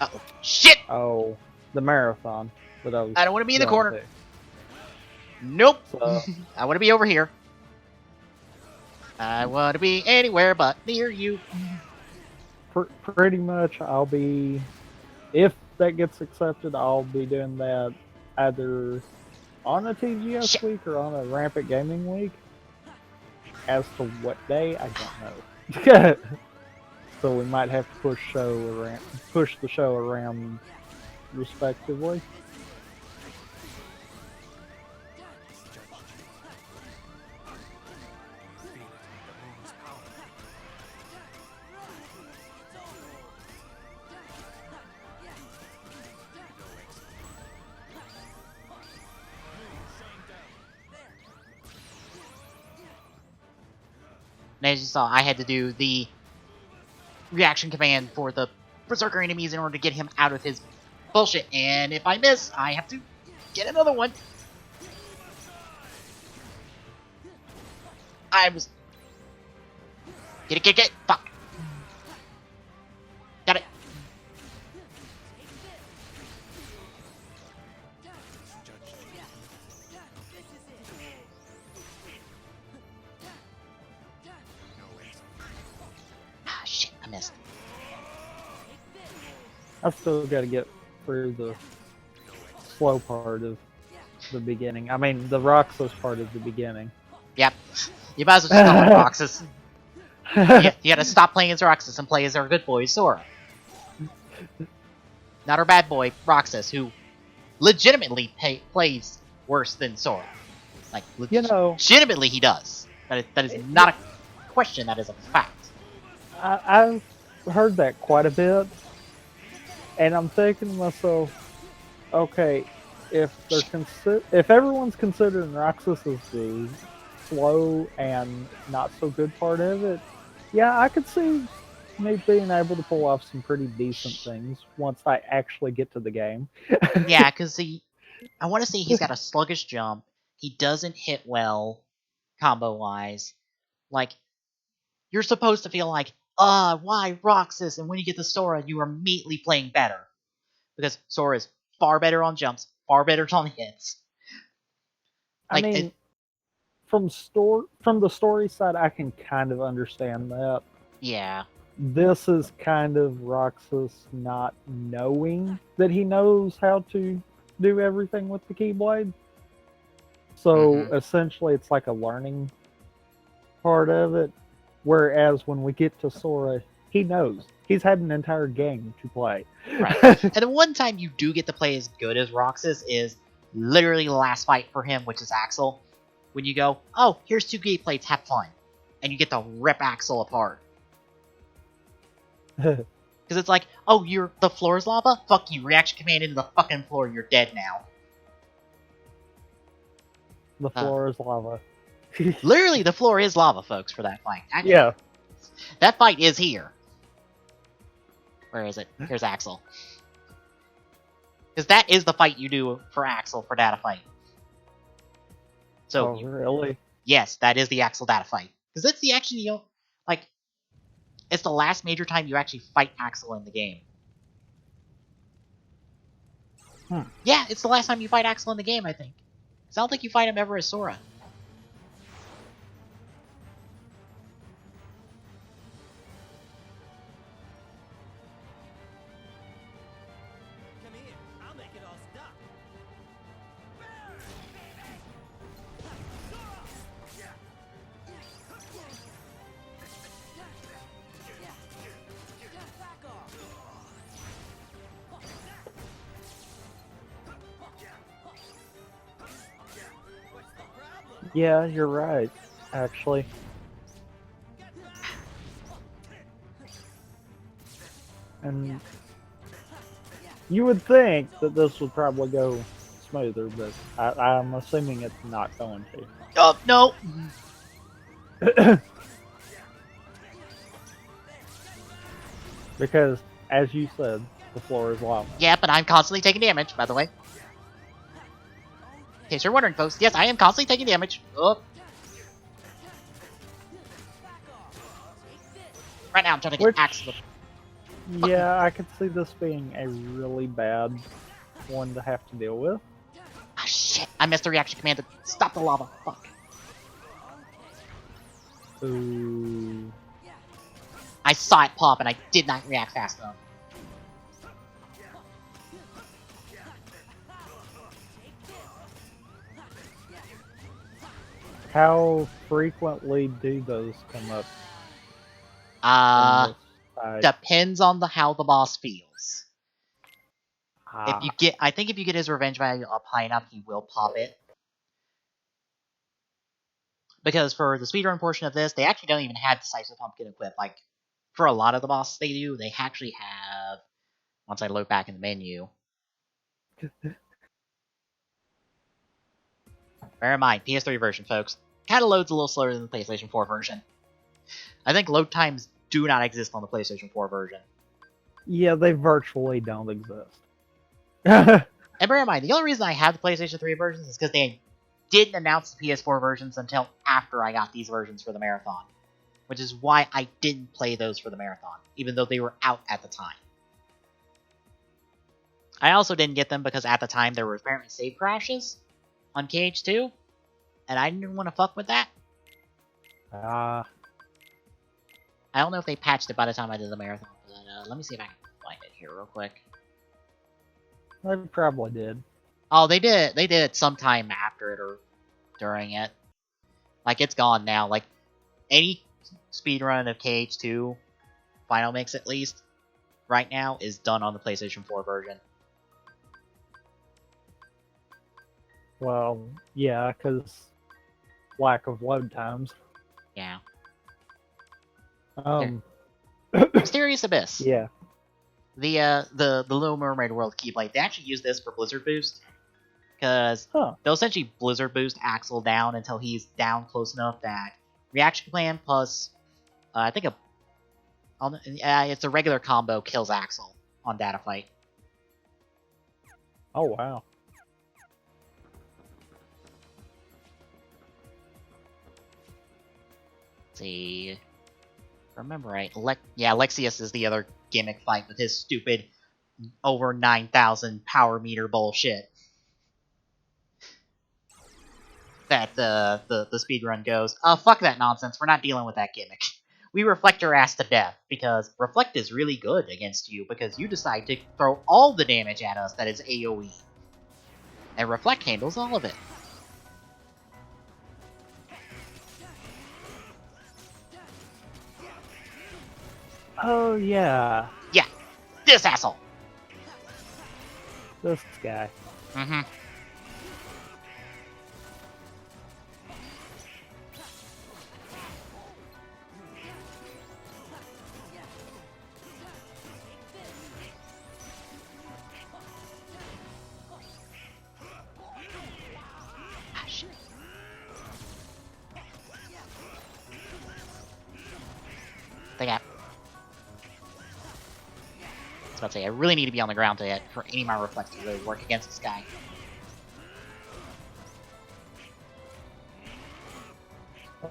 Uh-oh. Shit! oh, the marathon that I was I don't want to be in the going corner. to. Nope. So, I want to be over here. I want to be anywhere but near you. pretty much, I'll be, if that gets accepted, I'll be doing that either on a TGS week or on a Rampant Gaming week. As to what day, I don't know. So we might have to push the show around respectively. And as you saw, I had to do the reaction command for the Berserker enemies in order to get him out of his bullshit. And if I miss, I have to get another one. I was... Get it. Fuck. Got it. I've still got to get through the slow part of the beginning. I mean, the Roxas part of the beginning. Yep. You might as well just call it Roxas. You gotta stop playing as Roxas and play as our good boy, Sora. Not our bad boy, Roxas, who legitimately plays worse than Sora. Like, You know, legitimately he does. That is not a question, that is a fact. I've heard that quite a bit, and I'm thinking to myself, okay, if everyone's considering Roxas as the slow and not so good part of it, yeah, I could see me being able to pull off some pretty decent things once I actually get to the game. Yeah, because I want to say he's got a sluggish jump. He doesn't hit well, combo-wise. Like, you're supposed to feel like, why Roxas? And when you get to Sora, you are immediately playing better. Because Sora is far better on jumps, far better on hits. I Like, mean, from the story side, I can kind of understand that. yeah. This is kind of Roxas not knowing that he knows how to do everything with the Keyblade. So essentially, it's like a learning part of it. Whereas when we get to Sora, he knows. He's had an entire game to play. Right. And the one time you do get to play as good as Roxas is literally the last fight for him, which is Axel. When you go, oh, here's 2 gate plates, have fun. And you get to rip Axel apart. Because it's like, oh, the floor is lava? Fuck you, reaction command into the fucking floor, you're dead now. The floor is lava. Literally, the floor is lava, folks, for that fight. Actually, Yeah. that fight is here. Where is it? Here's Axel. Because that is the fight you do for Axel for data fight. So, Really? yes, that is the Axel data fight. Because that's the action like, it's the last major time you actually fight Axel in the game. Yeah, it's the last time you fight Axel in the game, I think. Because I don't think you fight him ever as Sora. Come here, I'll make it all stop. Yeah, you're right, actually. And you would think that this would probably go smoother, but I'm assuming it's not going to. Oh, no! Because, as you said, the floor is lava. Yeah, but I'm constantly taking damage, by the way. In case you're wondering, folks, yes, I am constantly taking damage. Oh. Right now, I'm trying to get Axel. Yeah, I could see this being a really bad one to have to deal with. Ah, shit. I missed the reaction command to stop the lava. Fuck. Ooh. I saw it pop and I did not react fast enough. How frequently do those come up? Depends on how the boss feels. Ah. I think if you get his revenge value up high enough, he will pop it. Because for the speedrun portion of this, they actually don't even have Decisive Pumpkin equipped. Like, for a lot of the bosses they do, they actually have, once I load back in the menu. Bear in mind, PS3 version, folks. Kinda loads a little slower than the PlayStation 4 version. I think load times do not exist on the PlayStation 4 version. Yeah, they virtually don't exist. And bear in mind, the only reason I have the PlayStation 3 versions is because they didn't announce the PS4 versions until after I got these versions for the marathon. Which is why I didn't play those for the marathon, even though they were out at the time. I also didn't get them because at the time there were apparently save crashes on KH2, and I didn't want to fuck with that. I don't know if they patched it by the time I did the marathon, but let me see if I can find it here real quick. They probably did. Oh, they did. They did it sometime after it or during it. Like, it's gone now. Like, any speedrun of KH2 Final Mix, at least, right now, is done on the PlayStation 4 version. Well, yeah, because lack of load times. Yeah. Um, Mysterious Abyss. yeah. The Little Mermaid World Keyblade, they actually use this for Blizzard Boost. Because they'll essentially Blizzard Boost Axel down until he's down close enough that Reaction Plan plus, I think it's a regular combo kills Axel on Data Fight. Oh, wow. Let's see. If I remember right. Alexius is the other gimmick fight with his stupid over 9,000 power meter bullshit. That the speedrun goes, fuck that nonsense, we're not dealing with that gimmick. We reflect your ass to death, because Reflect is really good against you, because you decide to throw all the damage at us that is AoE. And Reflect handles all of it. Oh, yeah. Yeah, this asshole! This guy. Mm-hmm. I was about to say, I really need to be on the ground for any of my reflects to really work against this guy.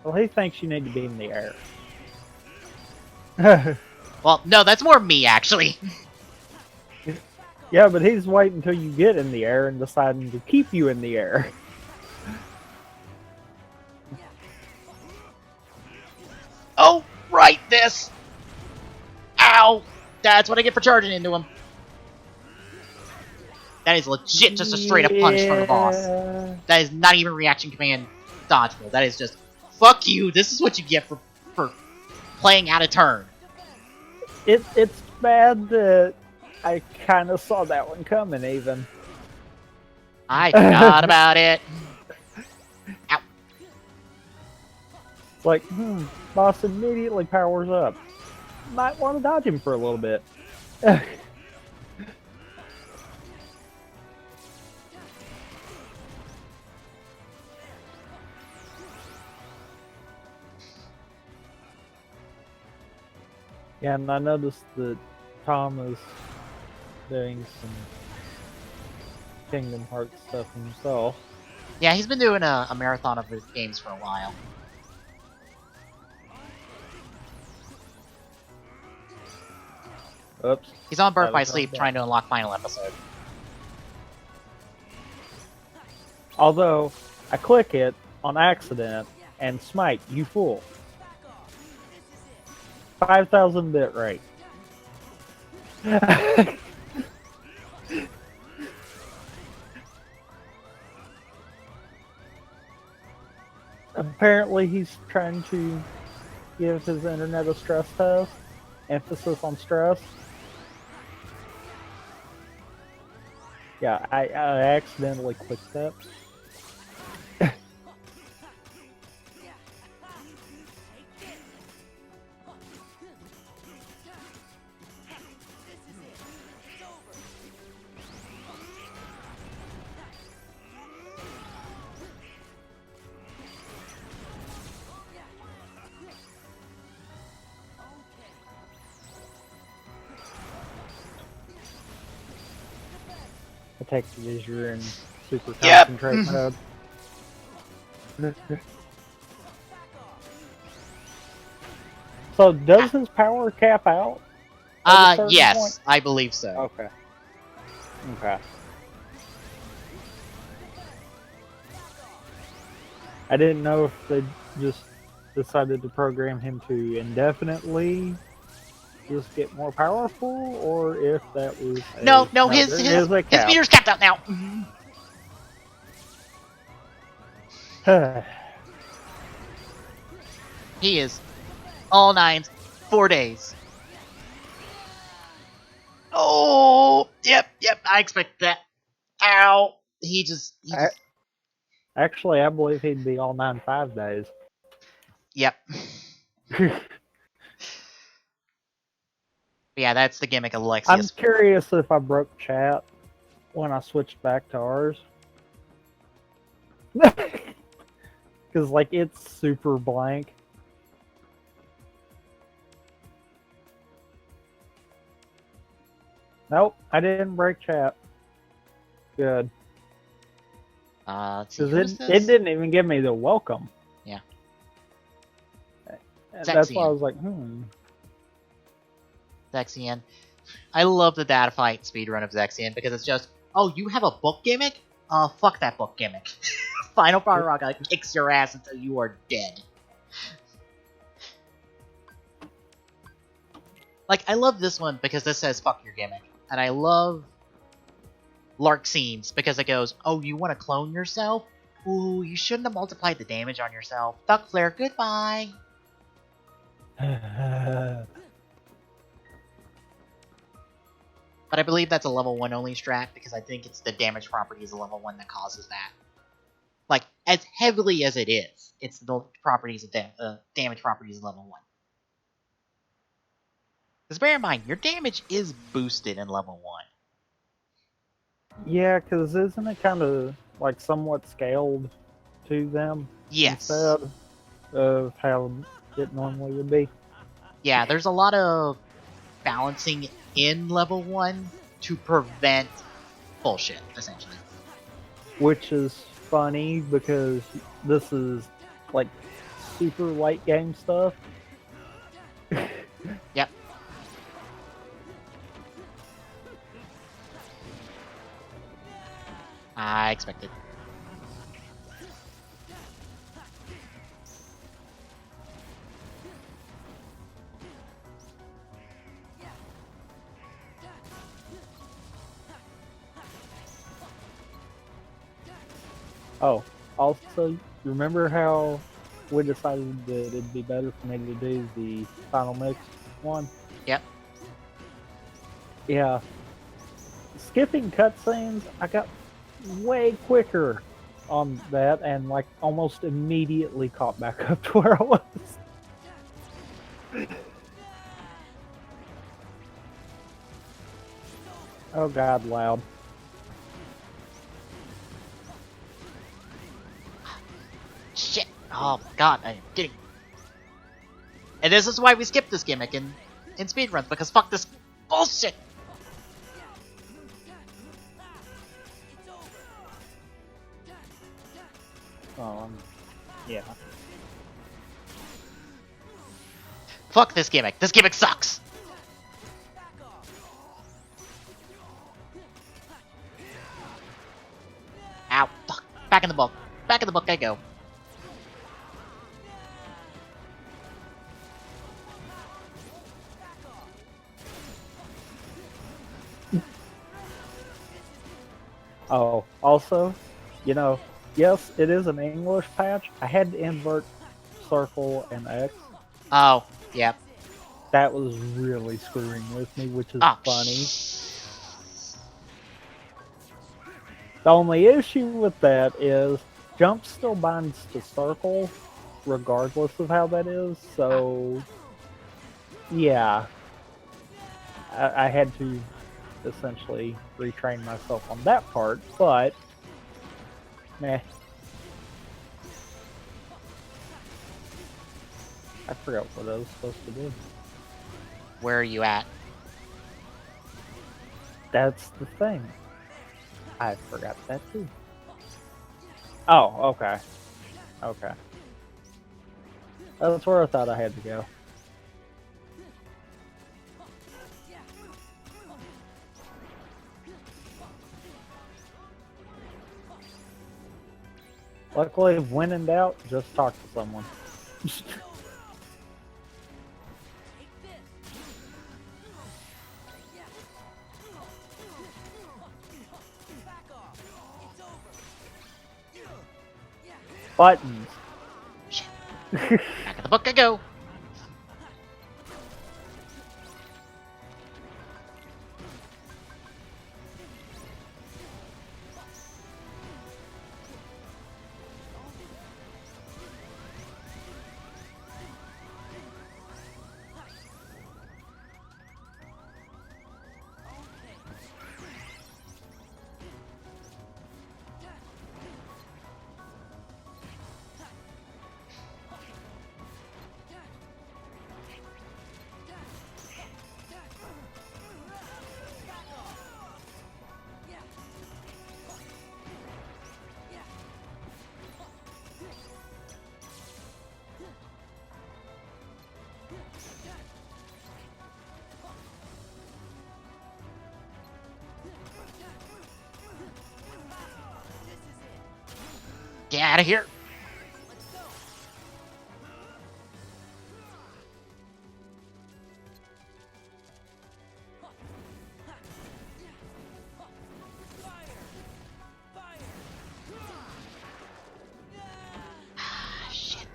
Well, he thinks you need to be in the air. Well, no, that's more me, actually. Yeah, but he's waiting until you get in the air and deciding to keep you in the air. Oh, right, this! Ow! That's what I get for charging into him. That is legit just a straight up punch from the boss. That is not even reaction command dodgeable. That is just, fuck you, this is what you get for playing out of turn. It's bad that I kind of saw that one coming, even. I forgot about it. Ow. It's like, boss immediately powers up. Might want to dodge him for a little bit. Yeah, and I noticed that Tom is doing some Kingdom Hearts stuff himself. Yeah, he's been doing a marathon of his games for a while. Oops. He's on Birth That by was Sleep not trying to unlock Final Episode. Although, I click it on accident, and smite, you fool. 5,000 bit rate. Apparently he's trying to give his internet a stress test. Emphasis on stress. Yeah, I accidentally clicked that. Attack it as you're in super concentrate mode. So does his power cap out? at a certain Yes, point? I believe so. Okay. Okay. I didn't know if they just decided to program him to indefinitely just get more powerful, or if that was No, no, there is a his cap. meter's capped out now. He is all nines, 4 days. Oh, yep, I expect that. Ow. He just Actually, I believe he'd be all 9 5 days. yep. Yeah, that's the gimmick of Alexius. I'm curious if I broke chat when I switched back to ours. Because, like, it's super blank. Nope, I didn't break chat. Good. Let's see, Because it didn't even give me the welcome. Yeah. That's why I Zexion. was like, Zexion. I love the data fight speedrun of Zexion because it's just, oh, you have a book gimmick? Fuck that book gimmick. Final Power Rock kicks your ass until you are dead. Like, I love this one because this says fuck your gimmick. And I love Lark Scenes because it goes, oh, you want to clone yourself? Ooh, you shouldn't have multiplied the damage on yourself. Duck Flare, goodbye. But I believe that's a level 1 only strat because I think it's the damage properties of level 1 that causes that. Like, as heavily as it is, it's the properties of damage properties of level 1. Because bear in mind, your damage is boosted in level 1. Yeah, because isn't it kind of like somewhat scaled to them? Yes. Instead of how it normally would be. Yeah, there's a lot of balancing in level 1 to prevent bullshit, essentially. Which is funny because this is like super late game stuff. Yep. I expected. Oh, also, remember how we decided that it'd be better for me to do the final mix one? Yep. Yeah. Skipping cutscenes, I got way quicker on that and like almost immediately caught back up to where I was. Oh god, loud. Shit. Oh god, I am getting. And this is why we skip this gimmick in speedruns, because fuck this bullshit! Yeah. Fuck this gimmick. This gimmick sucks! Ow. Fuck. Back in the book. Back in the book I go. Oh, also, you know, yes, it is an English patch. I had to invert circle and X. Oh, yep. That was really screwing with me, which is funny. The only issue with that is jump still binds to circle, regardless of how that is. So, yeah, I had to essentially retrain myself on that part, but meh. I forgot what I was supposed to do. Where are you at? That's the thing. I forgot that too. Oh, okay. Okay. That's where I thought I had to go. Luckily, when in doubt, just talk to someone. Buttons. Shit. Back of the book I go. Get out of here. Ah, shit.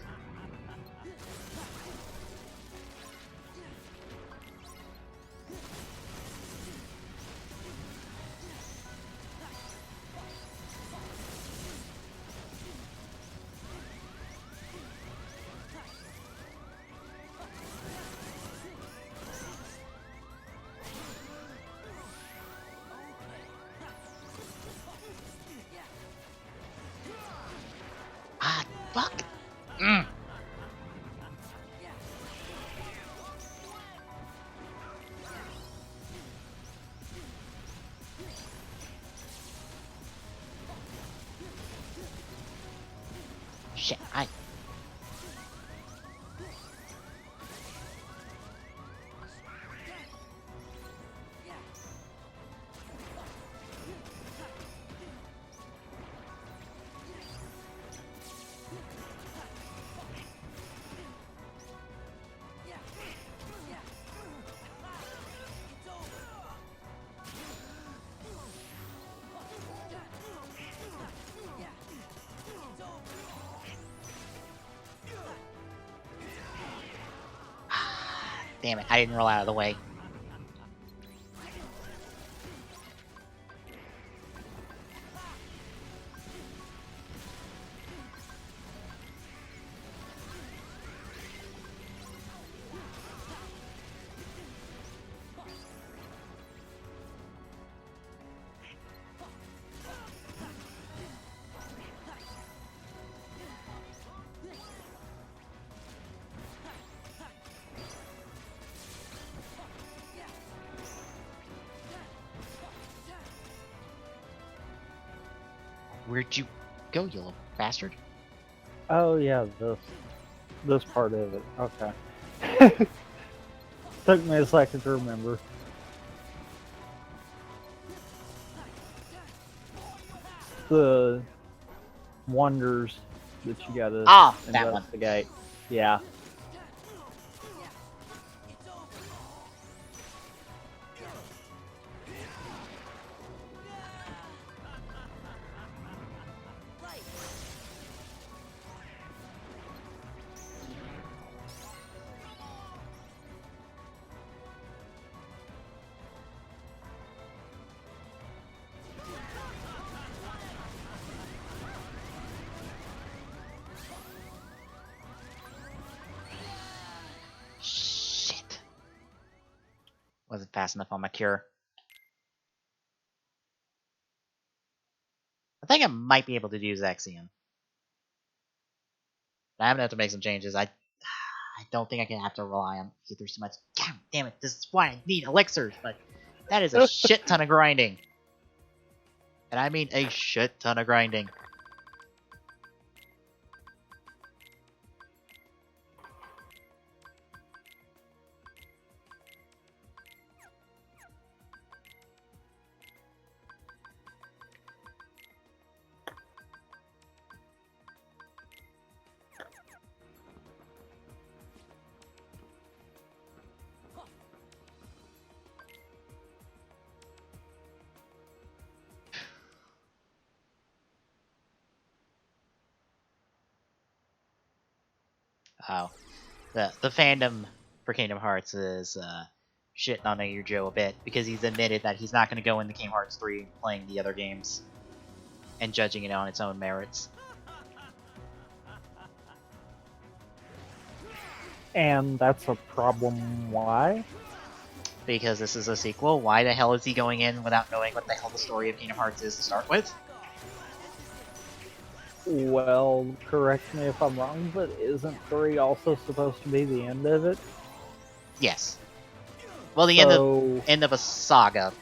Ah, fuck. Mm. Shit, damn it, I didn't roll out of the way. Where'd you go, you little bastard? Oh yeah, this part of it. Okay. Took me a second to remember. The wonders that you gotta Ah, that one. investigate. Yeah. Shit. Wasn't fast enough on my cure. I think I might be able to do Zaxian. I'm gonna have to make some changes. I don't think I can have to rely on Ether so much. God damn it, this is why I need elixirs, but that is a shit ton of grinding. And I mean a shit ton of grinding. Oh, the fandom for Kingdom Hearts is shitting on Ayu Joe a bit because he's admitted that he's not going to go into Kingdom Hearts 3 playing the other games and judging it on its own merits. And that's a problem. Why? Because this is a sequel. Why the hell is he going in without knowing what the hell the story of Kingdom Hearts is to start with? Well, correct me if I'm wrong, but isn't 3 also supposed to be the end of it? Yes. Well, the end of a saga.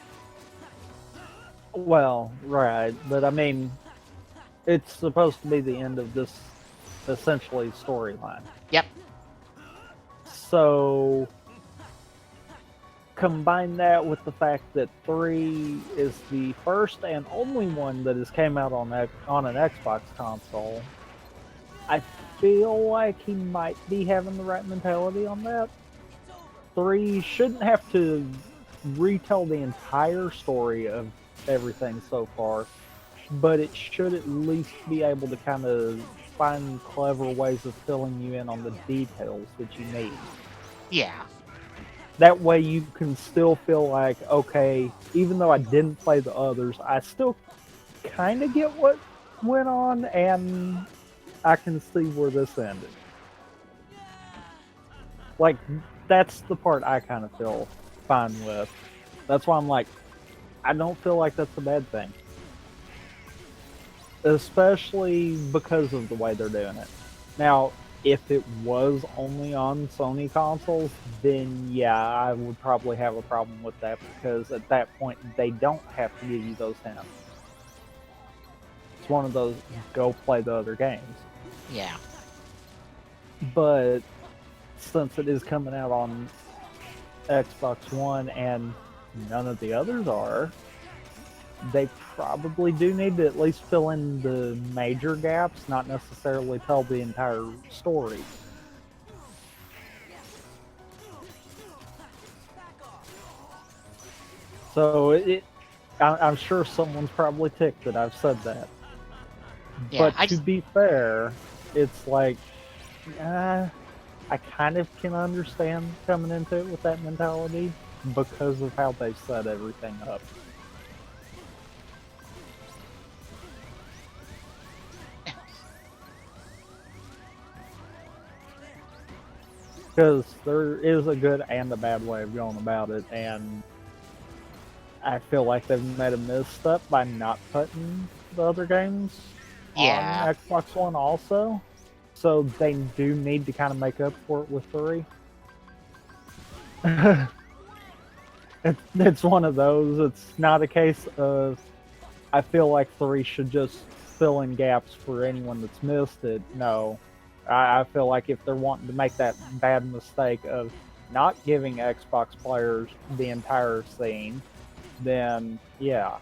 Well, right, but I mean, it's supposed to be the end of this essentially storyline. Yep. So combine that with the fact that 3 is the first and only one that has came out on an Xbox console. I feel like he might be having the right mentality on that. 3 shouldn't have to retell the entire story of everything so far, but it should at least be able to kind of find clever ways of filling you in on the details that you need. Yeah. That way you can still feel like, okay, even though I didn't play the others, I still kind of get what went on, and I can see where this ended. Like, that's the part I kind of feel fine with. That's why I'm like, I don't feel like that's a bad thing. Especially because of the way they're doing it. Now, if it was only on Sony consoles, then yeah, I would probably have a problem with that, because at that point, they don't have to give you those hints. It's one of those, go play the other games. Yeah. But since it is coming out on Xbox One and none of the others are, they probably do need to at least fill in the major gaps, not necessarily tell the entire story. So I'm sure someone's probably ticked that I've said that. Yeah, But to be fair, it's like, I kind of can understand coming into it with that mentality because of how they've set everything up. Because there is a good and a bad way of going about it, and I feel like they've made a misstep by not putting the other games on Xbox One also. So they do need to kind of make up for it with 3. It's one of those. It's not a case of, I feel like 3 should just fill in gaps for anyone that's missed it. No. I feel like if they're wanting to make that bad mistake of not giving Xbox players the entire scene, then yeah.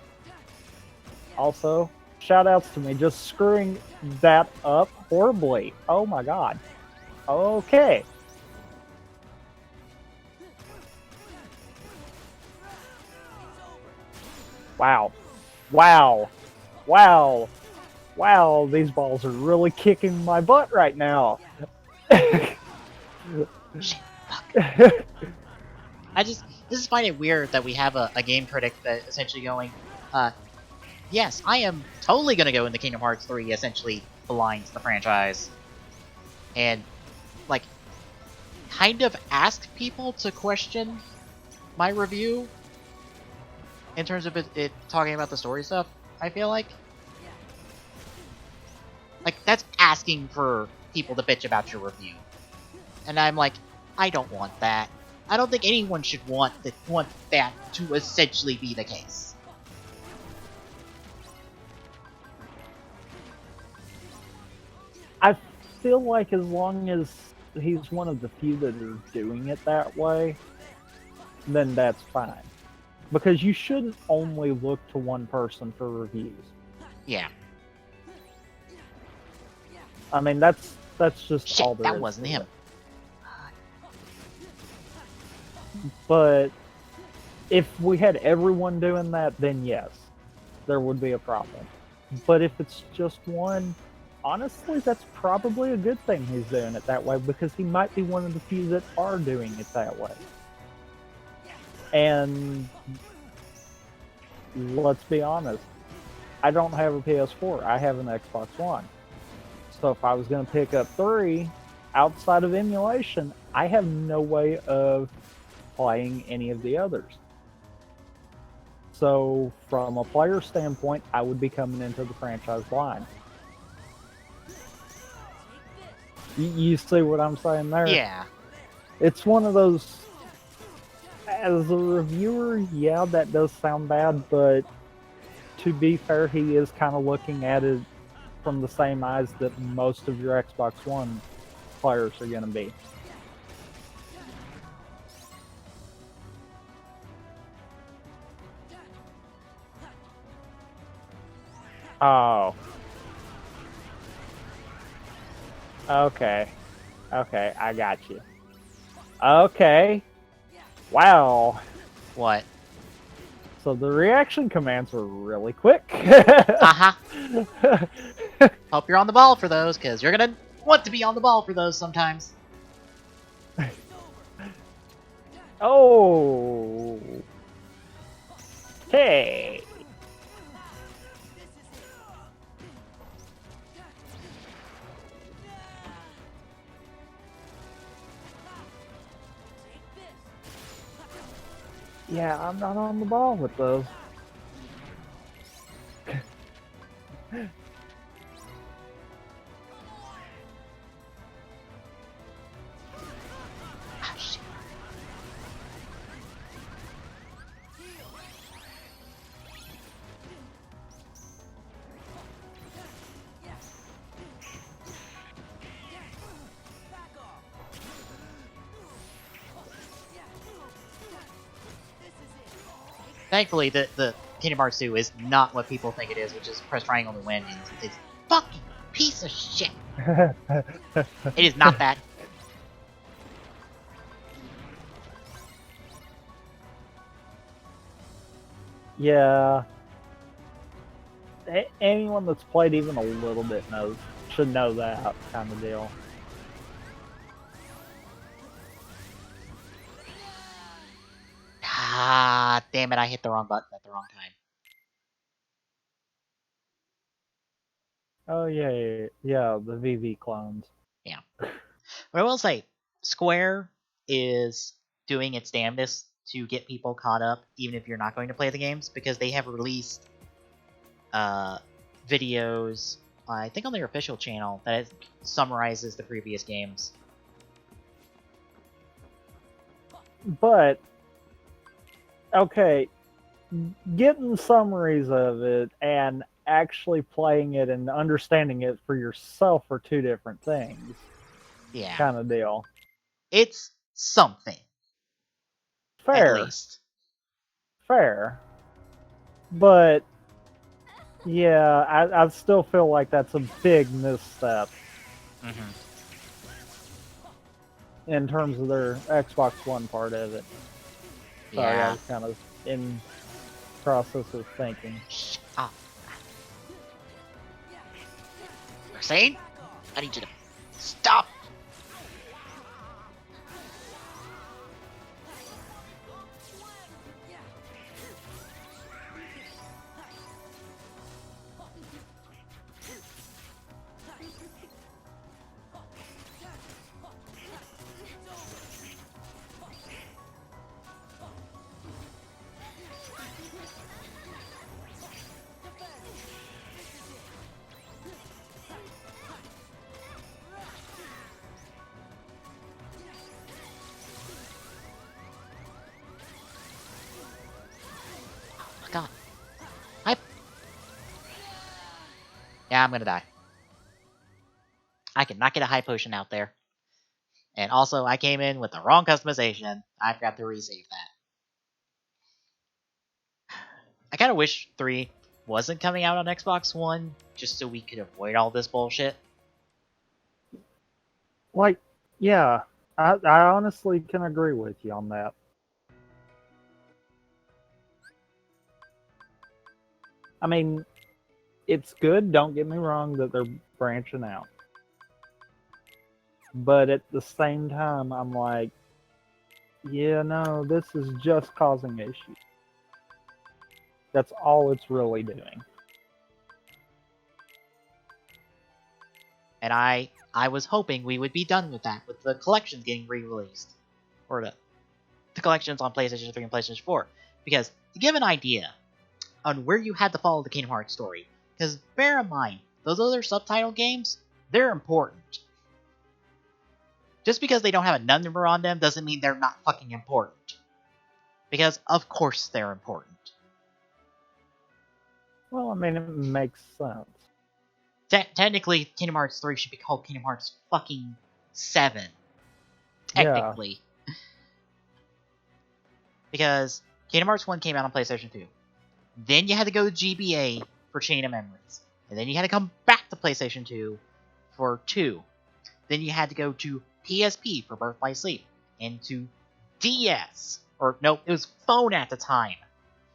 Also, shoutouts to me just screwing that up horribly. Oh my god. Okay. Wow. Wow. Wow. Wow, these balls are really kicking my butt right now. I just find it weird that we have a game critic that essentially going, yes, I am totally gonna go into Kingdom Hearts 3, essentially blind to the franchise. And, like, kind of ask people to question my review in terms of it talking about the story stuff, I feel like. Like, that's asking for people to bitch about your review. And I'm like, I don't want that. I don't think anyone should want that to essentially be the case. I feel like as long as he's one of the few that are doing it that way, then that's fine. Because you shouldn't only look to one person for reviews. Yeah. I mean, that's just Shit, all there that is wasn't to him. it. But if we had everyone doing that, then yes, there would be a problem. But if it's just one, honestly, that's probably a good thing he's doing it that way, because he might be one of the few that are doing it that way. And let's be honest, I don't have a PS4. I have an Xbox One. So if I was going to pick up 3 outside of emulation, I have no way of playing any of the others. So from a player standpoint, I would be coming into the franchise blind. You see what I'm saying there? Yeah. It's one of those, as a reviewer, yeah, that does sound bad, but to be fair, he is kind of looking at it from the same eyes that most of your Xbox One players are going to be. Oh. Okay. Okay, I got you. Okay. Wow. What? So the reaction commands were really quick. Uh-huh. Hope you're on the ball for those, because you're gonna want to be on the ball for those sometimes. Oh. Hey. Yeah, I'm not on the ball with those. Ah, shit. Thankfully, the Kingdom Hearts 2 is not what people think it is, which is press triangle to win. It's fucking piece of shit. It is not that. Yeah. Anyone that's played even a little bit should know that kind of deal. Ah, damn it, I hit the wrong button at the wrong time. Oh yeah, the VV clones. Yeah. But I will say, Square is doing its damnedest to get people caught up, even if you're not going to play the games, because they have released videos, I think on their official channel, that summarizes the previous games. But okay, getting summaries of it and actually playing it and understanding it for yourself are two different things. Yeah. Kind of deal. It's something. Fair. At least. Fair. But yeah, I still feel like that's a big misstep Mm-hmm. in terms of their Xbox One part of it. Sorry, I Yeah. was kind of in process of thinking. Shut up. Ursane? I need you to stop. Oh my god. Yeah, I'm gonna die. I cannot get a high potion out there. And also, I came in with the wrong customization. I've got to resave that. I kind of wish 3 wasn't coming out on Xbox One, just so we could avoid all this bullshit. Like, yeah, I honestly can agree with you on that. I mean, it's good. Don't get me wrong that they're branching out, but at the same time, I'm like, yeah, no, this is just causing issues. That's all it's really doing. And I was hoping we would be done with that, with the collections getting re-released. Or the collections on PlayStation 3 and PlayStation 4. Because, to give an idea on where you had to follow the Kingdom Hearts story, because bear in mind, those other subtitle games, they're important. Just because they don't have a number on them doesn't mean they're not fucking important. Because, of course, they're important. Well, I mean, it makes sense. Technically, Kingdom Hearts 3 should be called Kingdom Hearts fucking 7. Technically. Yeah. Because Kingdom Hearts 1 came out on PlayStation 2. Then you had to go to GBA for Chain of Memories. And then you had to come back to PlayStation 2 for 2. Then you had to go to PSP for Birth by Sleep. And to DS. Or, no, it was phone at the time.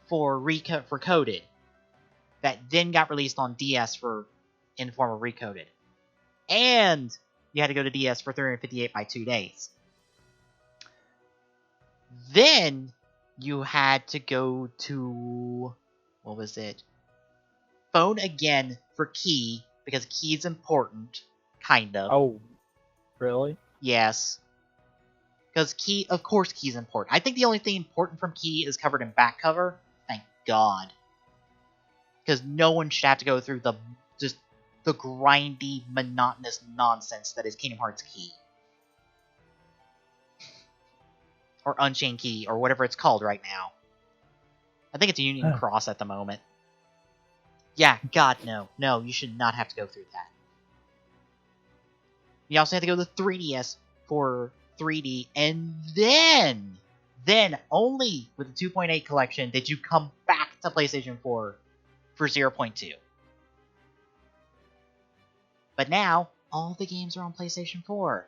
For Coded. That then got released on DS in the form of Recoded. And you had to go to DS for 358 by 2 days. Then you had to go to, what was it? Phone again for Key, because Key's important, kind of. Oh, really? Yes. Because Key, of course Key's important. I think the only thing important from Key is covered in back cover. Thank God. Because no one should have to go through the grindy, monotonous nonsense that is Kingdom Hearts Key. Or Unchained Key, or whatever it's called right now. I think it's Union Cross at the moment. Yeah, God, no. No, you should not have to go through that. You also have to go to the 3DS for 3D, and then only with the 2.8 collection did you come back to PlayStation 4 for 0.2. But now, all the games are on PlayStation 4.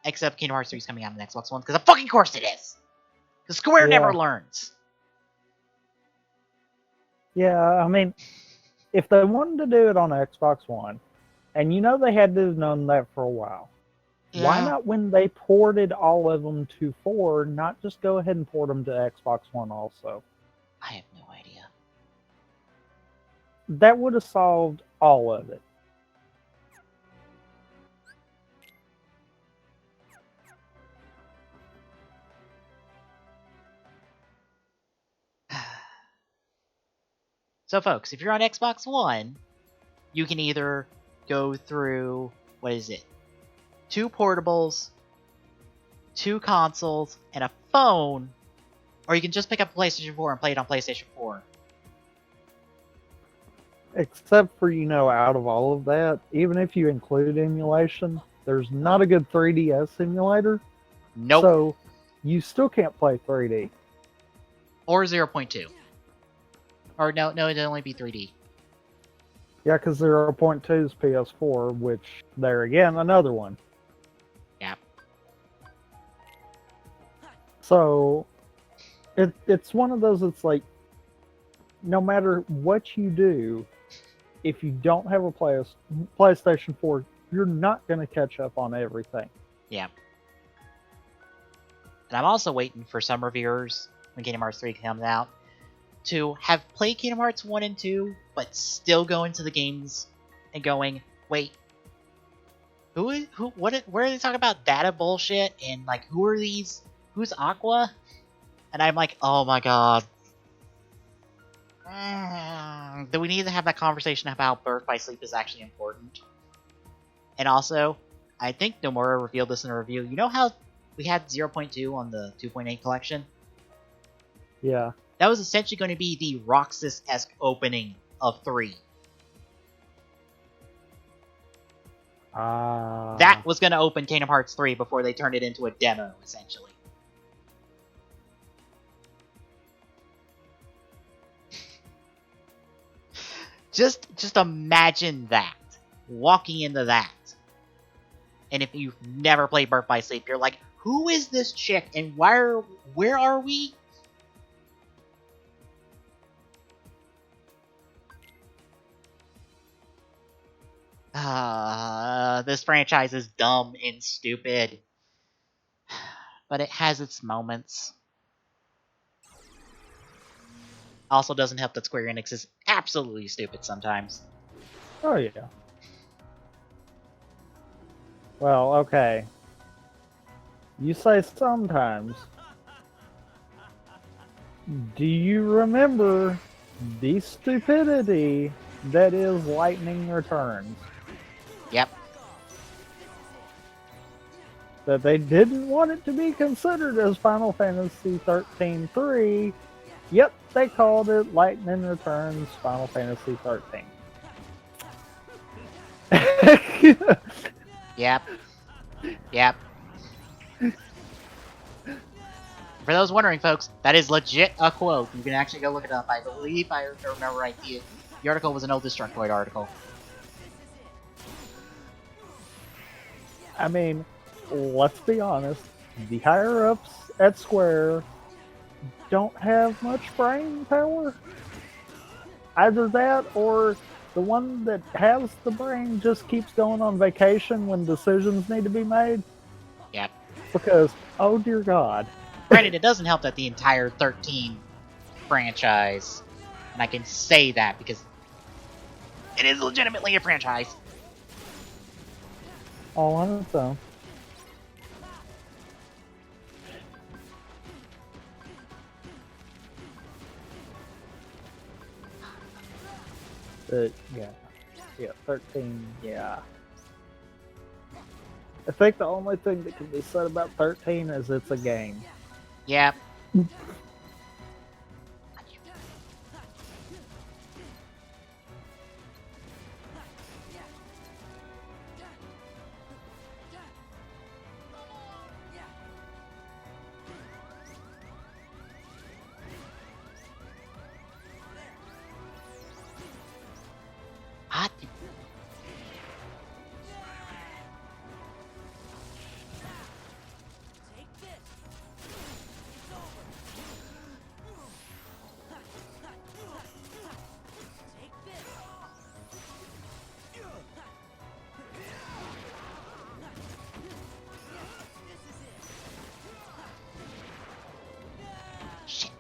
Except Kingdom Hearts 3 is coming out on Xbox One, because of fucking course it is! Because Square never learns. Yeah, I mean, if they wanted to do it on Xbox One, and you know they had to have known that for a while, why not when they ported all of them to 4, not just go ahead and port them to Xbox One also? I have no idea. That would have solved all of it. So, folks, if you're on Xbox One, you can either go through, 2 portables, 2 consoles, and a phone, or you can just pick up a PlayStation 4 and play it on PlayStation 4. Except for, out of all of that, even if you include emulation, there's not a good 3DS emulator. Nope. So, you still can't play 3D. Or 0.2. Or no, it'd only be 3D. Yeah, because 0.2 is PS4, which, there again, another one. Yeah. So, it's one of those that's like, no matter what you do, if you don't have a PlayStation 4, you're not going to catch up on everything. Yeah. And I'm also waiting for some reviewers, when Kingdom Hearts 3 comes out, to have played Kingdom Hearts 1 and 2, but still go into the games and going, wait, where are they talking about data bullshit, and who are these, who's Aqua? And I'm like, oh my god. Do we need to have that conversation about Birth by Sleep is actually important? And also, I think Nomura revealed this in a review. You know how we had 0.2 on the 2.8 collection? Yeah. That was essentially going to be the Roxas-esque opening of 3. That was going to open Kingdom Hearts 3 before they turned it into a demo, essentially. Just imagine that. Walking into that. And if you've never played Birth by Sleep, you're like, who is this chick and where are we? This franchise is dumb and stupid, but it has its moments. Also doesn't help that Square Enix is absolutely stupid sometimes. Oh yeah. Well, okay. You say sometimes. Do you remember the stupidity that is Lightning Returns? Yep. That they didn't want it to be considered as Final Fantasy 13-3. Yep, they called it Lightning Returns Final Fantasy 13. Yep. Yep. For those wondering, folks, that is legit a quote. You can actually go look it up. I believe I remember right. The article was an old Destructoid article. I mean, let's be honest. The higher-ups at Square don't have much brain power. Either that or the one that has the brain just keeps going on vacation when decisions need to be made. Yep. Because, oh dear God. Granted, it doesn't help that the entire 13 franchise, and I can say that because it is legitimately a franchise. All on its own. Yeah. Yeah, 13, yeah. I think the only thing that can be said about 13 is it's a game. Yep. Hot. Shit.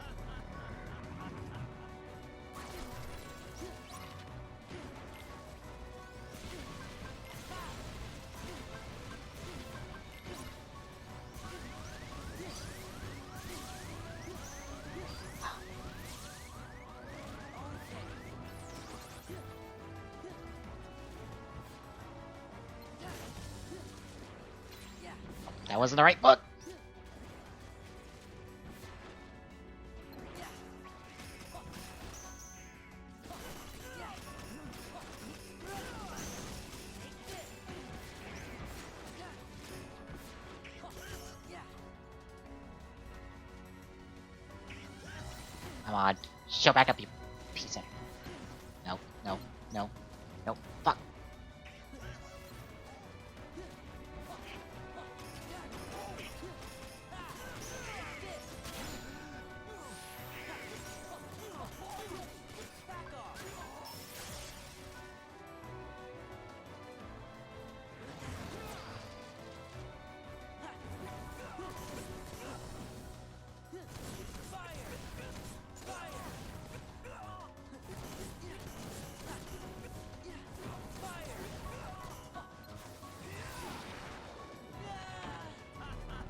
That wasn't the right book. Come on. Show back up, you piece of... No, no, no, no. Fuck.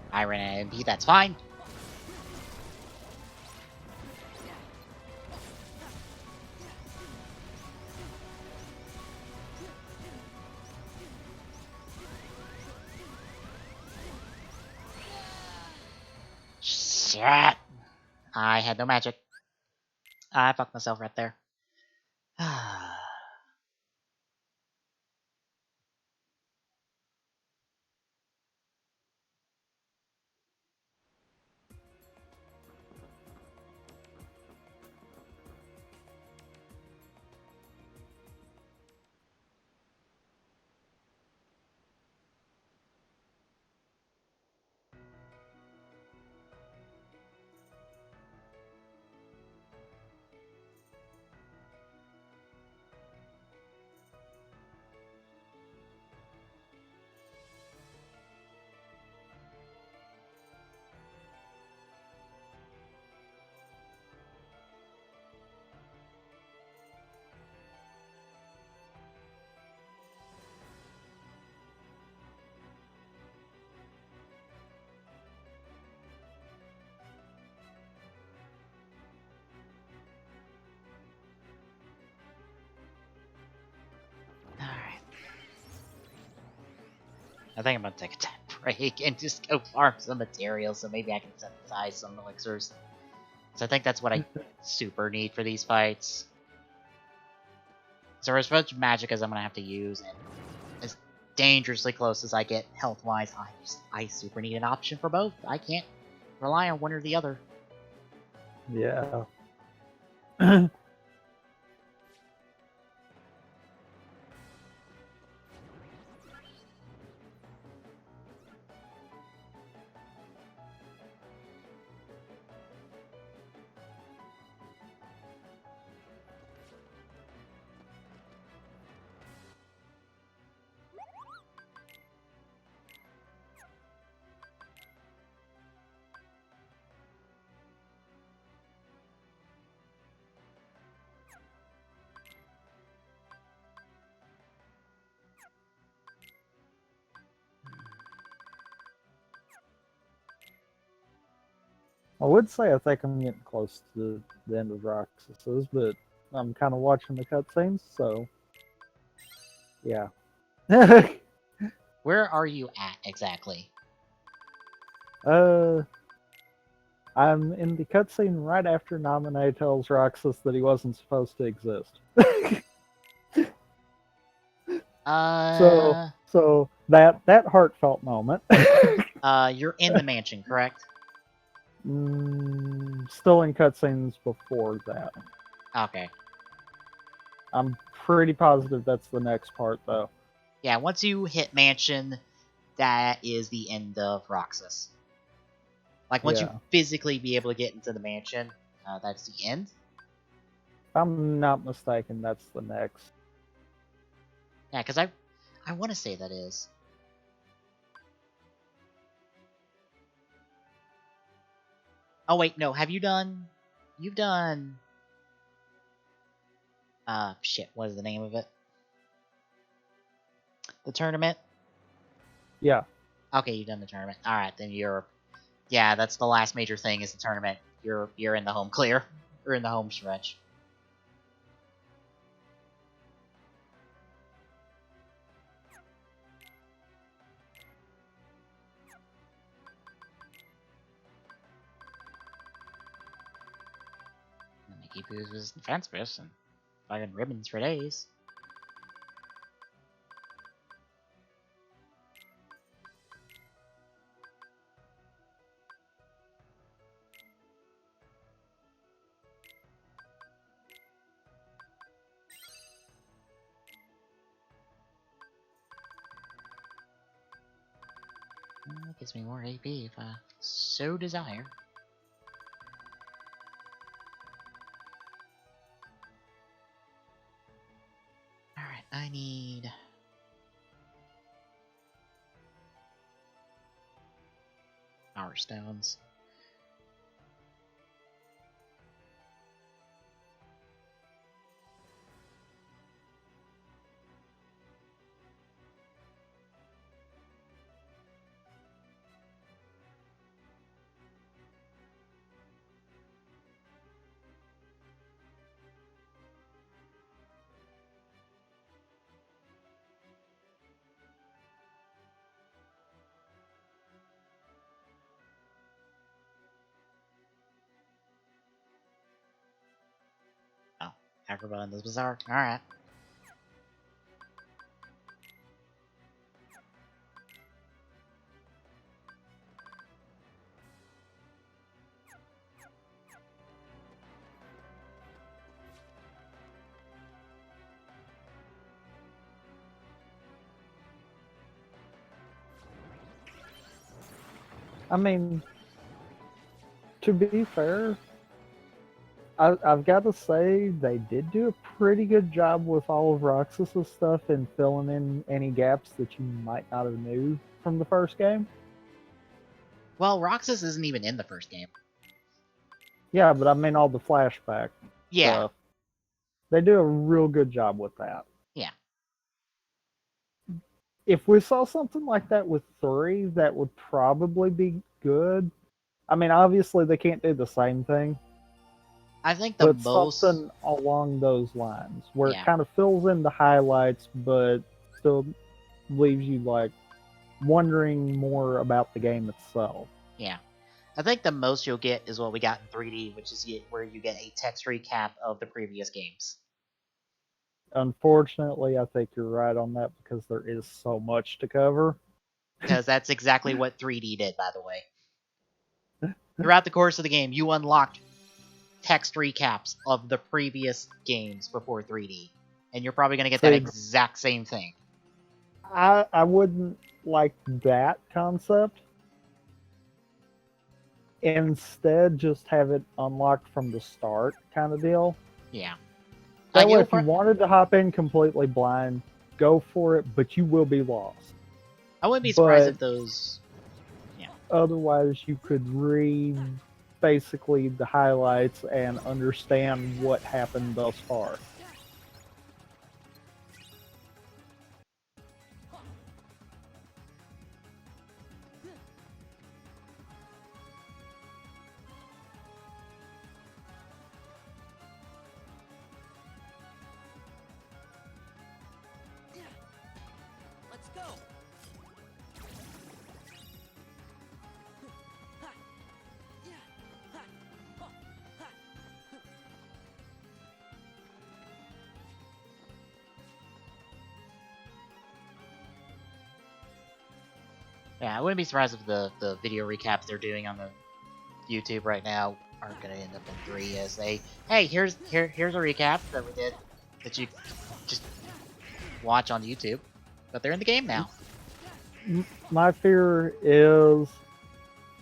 I ran an MP, that's fine. Shit. I had no magic. I fucked myself right there. I think I'm gonna take a tent break and just go farm some materials, so maybe I can synthesize some elixirs. So I think that's what I super need for these fights. So as much magic as I'm gonna have to use, and as dangerously close as I get health-wise, I super need an option for both. I can't rely on one or the other. Yeah. I would say I think I'm getting close to the end of Roxas's, but I'm kind of watching the cutscenes, so yeah. Where are you at exactly? I'm in the cutscene right after Naminé tells Roxas that he wasn't supposed to exist. So that heartfelt moment. You're in the mansion, correct? Still in cutscenes before that. Okay. I'm pretty positive that's the next part, though. Yeah, once you hit mansion, that is the end of Roxas. Like, once you Yeah. physically be able to get into the mansion, that's the end. If I'm not mistaken, that's the next. Yeah, because I want to say that is. Oh, wait, no, have you done... You've done... shit, what is the name of it? The tournament? Yeah. Okay, you've done the tournament. Alright, then you're... Yeah, that's the last major thing is the tournament. You're in the home clear. You're in the home stretch. And they keep his defense fists and fucking ribbons for days. It gives me more AP if I so desire. Alright, I need... Power stones. Oh, Agrabah and the Bazaar. Alright. I mean, to be fair, I've got to say they did do a pretty good job with all of Roxas's stuff and filling in any gaps that you might not have knew from the first game. Well, Roxas isn't even in the first game. Yeah, but I mean all the flashback Yeah. stuff. They do a real good job with that. Yeah. If we saw something like that with 3, that would probably be good. I mean, obviously they can't do the same thing, I think the but most... something along those lines where Yeah. it kind of fills in the highlights, but still leaves you like, wondering more about the game itself. Yeah. I think the most you'll get is what we got in 3D, which is where you get a text recap of the previous games. Unfortunately, I think you're right on that because there is so much to cover. Because that's exactly what 3D did, by the way. Throughout the course of the game, you unlocked text recaps of the previous games before 3D. And you're probably going to get that See, exact same thing. I wouldn't like that concept. Instead, just have it unlocked from the start, kind of deal. Yeah. That way, you'll if you pro- wanted to hop in completely blind, go for it, but you will be lost. I wouldn't be surprised but- if those. Otherwise, you could read basically the highlights and understand what happened thus far. Let's go. Yeah, I wouldn't be surprised if the video recaps they're doing on the YouTube right now aren't going to end up in 3 as they, hey, here's a recap that we did that you just watch on YouTube, but they're in the game now. My fear is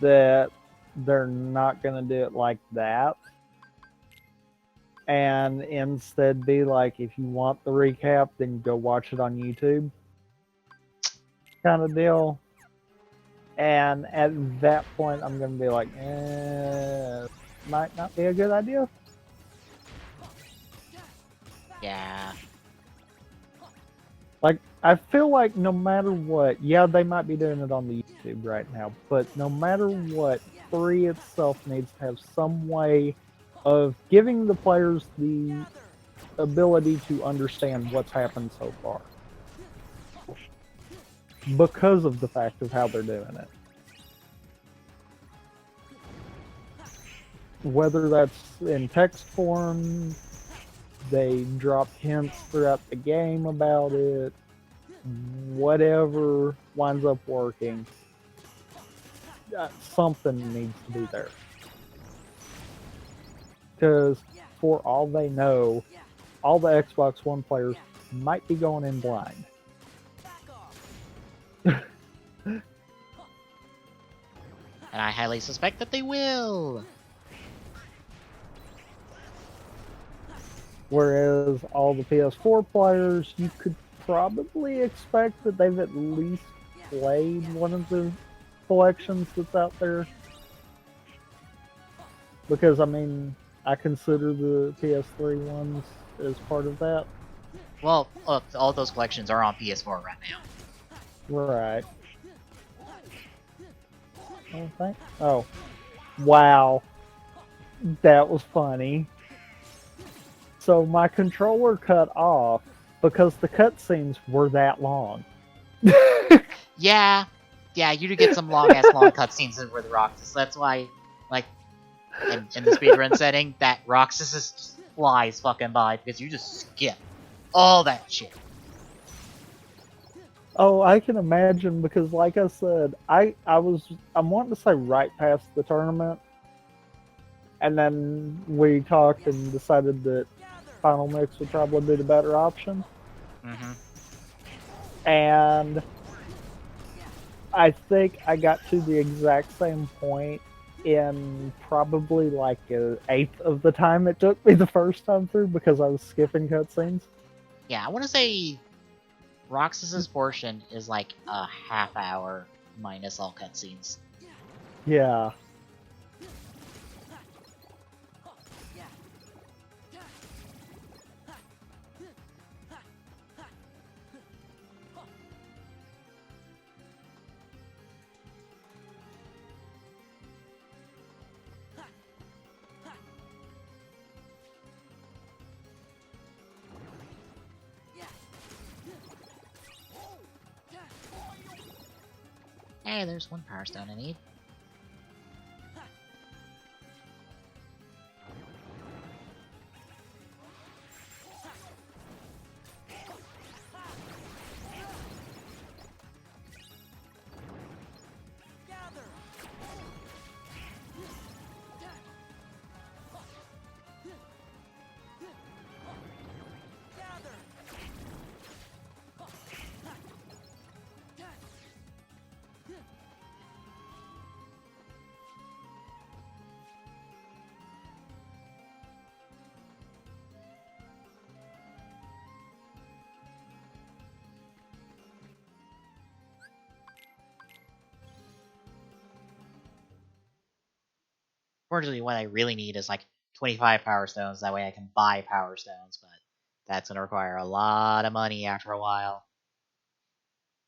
that they're not going to do it like that. And instead be like, if you want the recap, then go watch it on YouTube. Kind of deal. And at that point, I'm going to be like, might not be a good idea. Yeah. Like, I feel like no matter what, yeah, they might be doing it on the YouTube right now, but no matter what, 3 itself needs to have some way of giving the players the ability to understand what's happened so far. Because of the fact of how they're doing it. Whether that's in text form, they drop hints throughout the game about it, whatever winds up working, something needs to be there. Because for all they know, all the Xbox One players might be going in blind. And I highly suspect that they will. Whereas all the PS4 players, you could probably expect that they've at least played one of the collections that's out there. Because, I mean, I consider the PS3 ones as part of that. Well, look, all those collections are on PS4 right now. Right. Oh. Wow. That was funny. So my controller cut off because the cutscenes were that long. Yeah, you do get some long cutscenes with Roxas. That's why, like, in the speedrun setting, that Roxas just flies fucking by because you just skip all that shit. Oh, I can imagine because, like I said, I'm wanting to say right past the tournament, and then we talked and decided that Final Mix would probably be the better option. Mm-hmm. And I think I got to the exact same point in probably like an eighth of the time it took me the first time through because I was skipping cutscenes. Yeah, I want to say Roxas's portion is like a half hour minus all cutscenes. Yeah. Hey, there's one Power Stone I need. Fortunately, what I really need is like 25 Power Stones. That way I can buy Power Stones, but that's gonna require a lot of money after a while.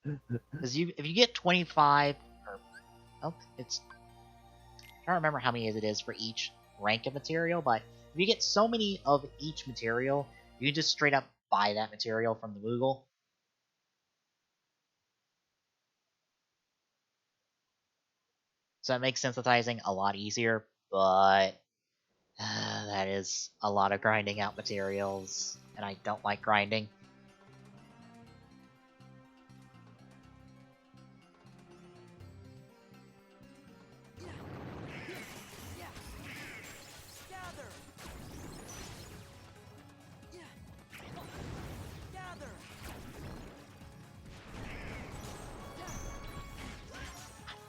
Because if you get 25, or oh, it's I don't remember how many it is for each rank of material, but if you get so many of each material, you can just straight up buy that material from the Moogle. So that makes synthesizing a lot easier, but that is a lot of grinding out materials, and I don't like grinding.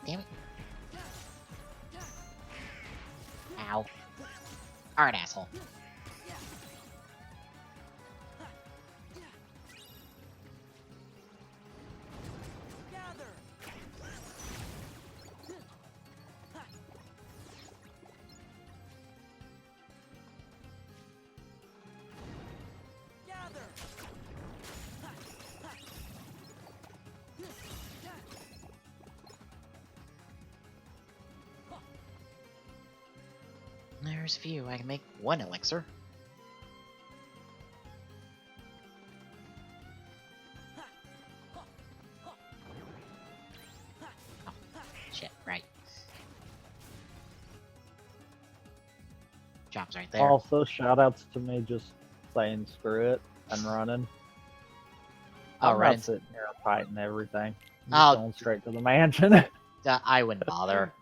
Damn it. Ow. Alright, asshole. There's a few. I can make one elixir. Oh, shit, right. Job's right there. Also, shoutouts to me just saying screw it and running. Oh, I'm right. not sitting here fighting everything. I'm Oh. just going straight to the mansion. I wouldn't bother.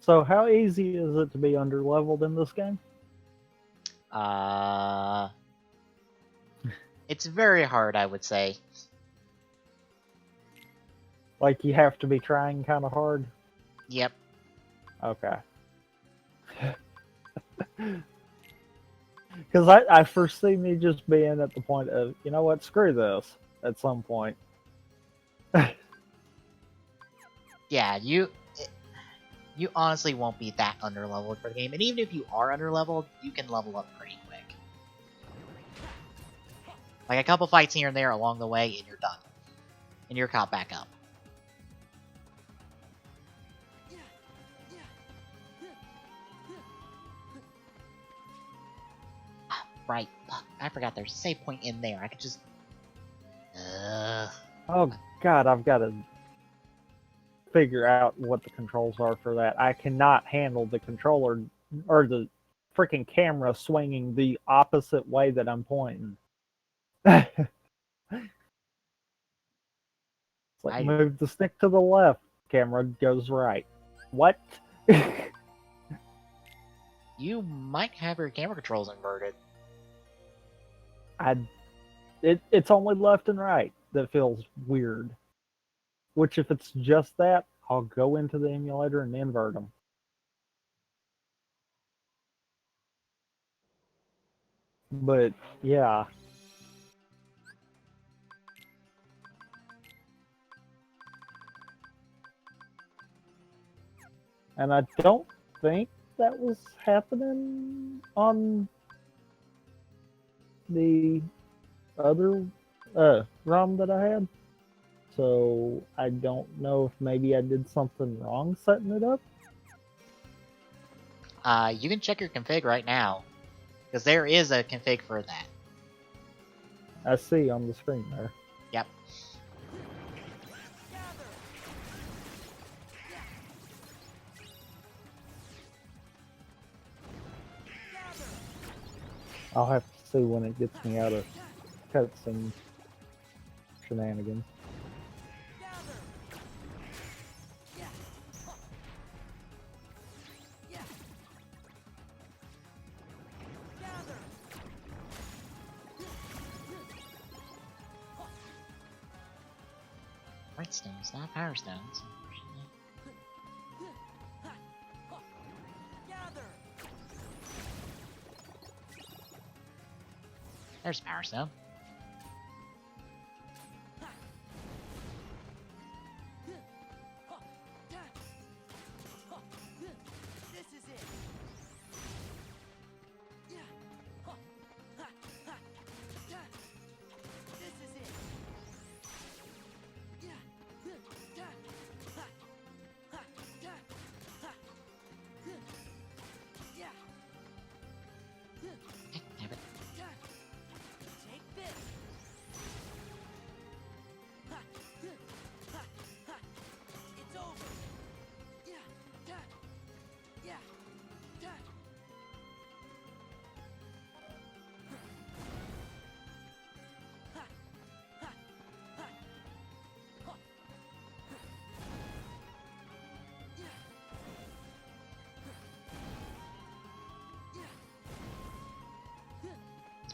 So, how easy is it to be underleveled in this game? It's very hard, I would say. Like, you have to be trying kind of hard? Yep. Okay. Because I foresee me just being at the point of, you know what, screw this at some point. Yeah, you honestly won't be that underleveled for the game, and even if you are underleveled, you can level up pretty quick. Like a couple fights here and there along the way, and you're done. And you're caught back up. Ah, right. Fuck, I forgot there's a save point in there. I could just... Oh god, I've got to figure out what the controls are for that. I cannot handle the controller or the freaking camera swinging the opposite way that I'm pointing. It's like, move the stick to the left, camera goes right. What? You might have your camera controls inverted. It's only left and right that feels weird. Which, if it's just that, I'll go into the emulator and invert them. But, yeah. And I don't think that was happening on the other ROM that I had. So I don't know if maybe I did something wrong setting it up. You can check your config right now, because there is a config for that. I see on the screen there. Yep. I'll have to see when it gets me out of cutscene shenanigans. White stones, not power stones. There's power stone. This is it. This is it. Damn it. Take this. It's over.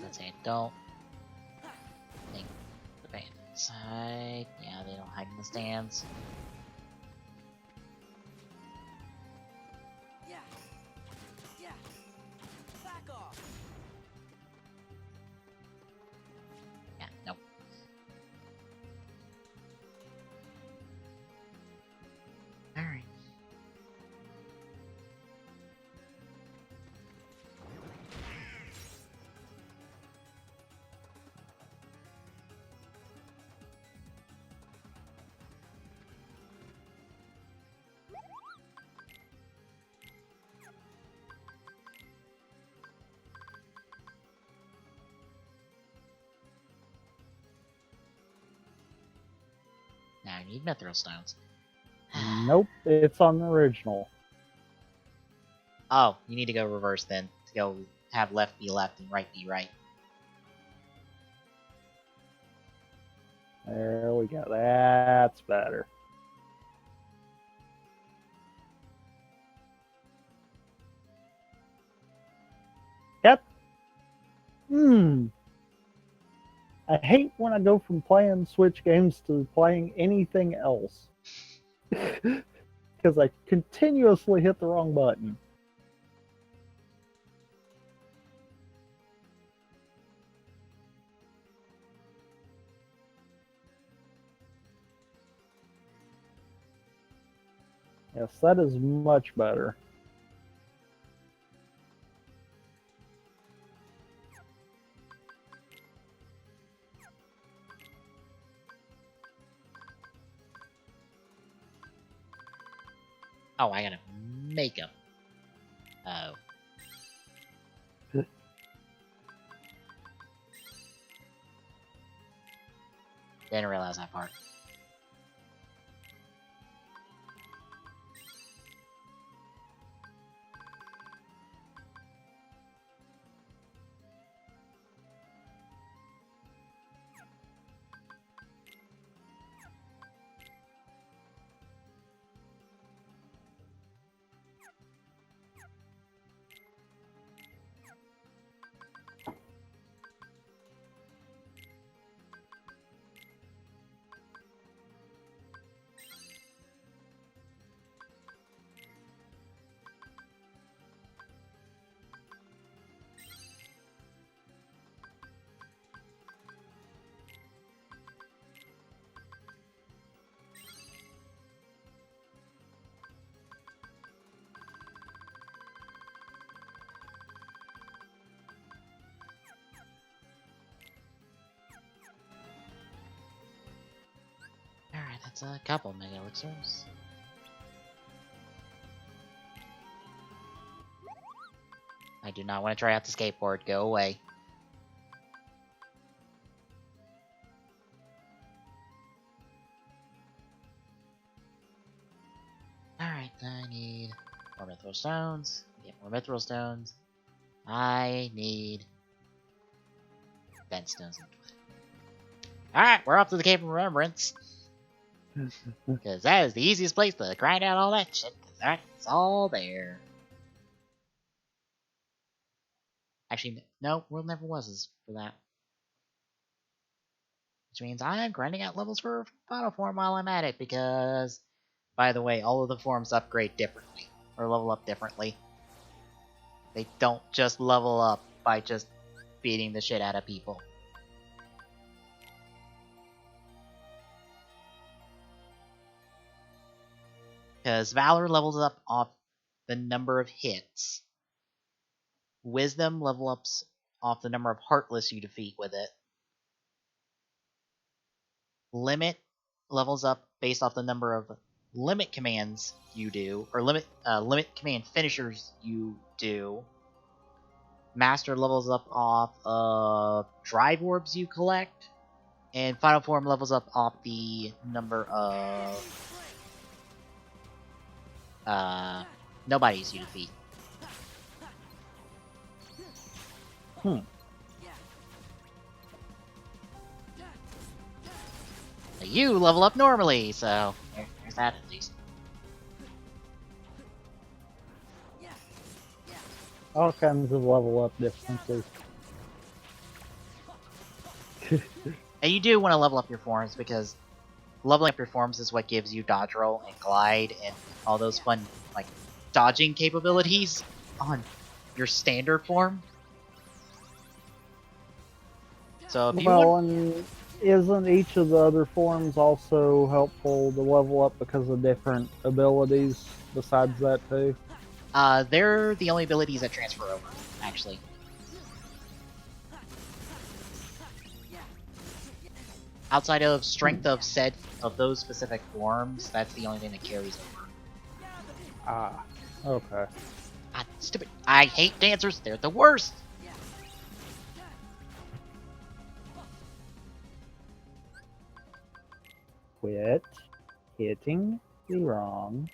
Let's say don't think the band inside. Yeah, they don't hide in the stands. Back off. Yeah, nope. Alright. Now I need mithril stones. Nope, it's on the original. Oh, you need to go reverse then. To go have left be left and right be right. There we go. That's better. Yep. I hate when I go from playing Switch games to playing anything else. Because I continuously hit the wrong button. Yes, that is much better. Oh, I gotta make them. Oh. Didn't realize that part. That's a couple Mega Elixirs. I do not want to try out the skateboard. Go away. Alright, I need more Mithril Stones. Get more Mithril Stones. I need Bent Stones. Alright, we're off to the Cave of Remembrance. Because that is the easiest place to grind out all that shit. Because that's all there. Actually, no, World Never Was for that. Which means I'm grinding out levels for Final Form while I'm at it. Because, by the way, all of the forms upgrade differently. Or level up differently. They don't just level up by just beating the shit out of people. Because Valor levels up off the number of hits. Wisdom level ups off the number of Heartless you defeat with it. Limit levels up based off the number of limit commands you do, or limit command finishers you do. Master levels up off of drive orbs you collect, and Final Form levels up off the number of nobodies you defeat. You level up normally, so there's that at least. All kinds of level up differences. And you do want to level up your forms, because leveling up your forms is what gives you dodge roll and glide and all those fun, like, dodging capabilities on your standard form. So if you want... and isn't each of the other forms also helpful to level up because of different abilities besides that too? They're the only abilities that transfer over, actually. Outside of strength of those specific forms, that's the only thing that carries over. Ah, okay. Ah, stupid. I hate dancers, they're the worst! Quit hitting the wrong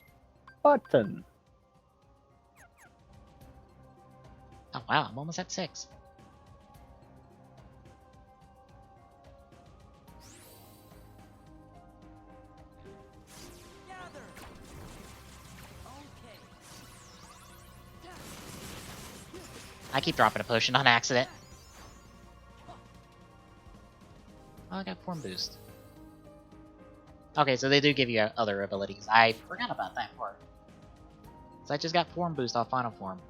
button. Oh wow, I'm almost at 6. I keep dropping a potion on accident. Oh, I got Form Boost. Okay, so they do give you other abilities. I forgot about that part. So I just got Form Boost off Final Form.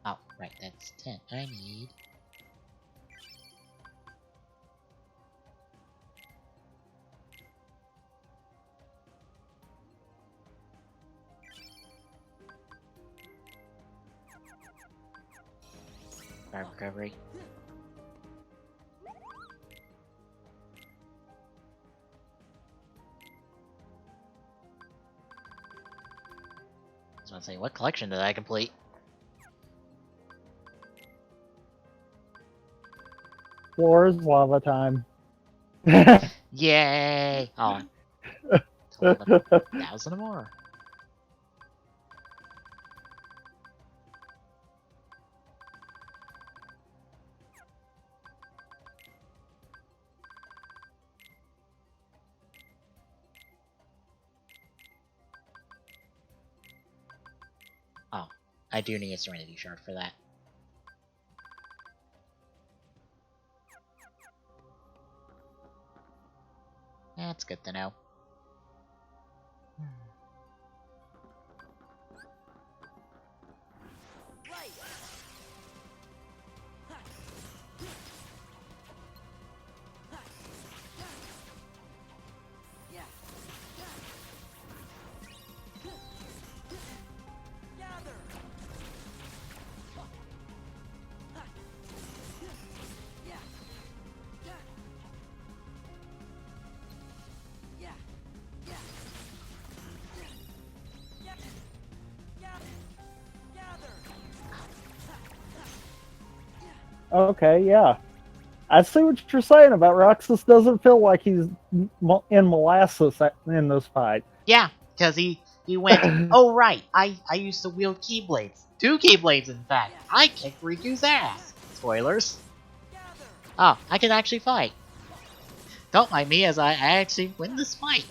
Oh, right, that's 10. I need... Fire recovery. I was gonna say, what collection did I complete? Floor is lava time. Yay! Oh, it's 11,000 or more. Oh, I do need a Serenity Shard for that. That's good to know. Okay, yeah. I see what you're saying about Roxas. Doesn't feel like he's in molasses in this fight. Yeah, because he went, oh right, I used to wield Keyblades. 2 Keyblades, in fact. I kicked Riku's ass. Spoilers. Oh, I can actually fight. Don't mind me as I actually win this fight.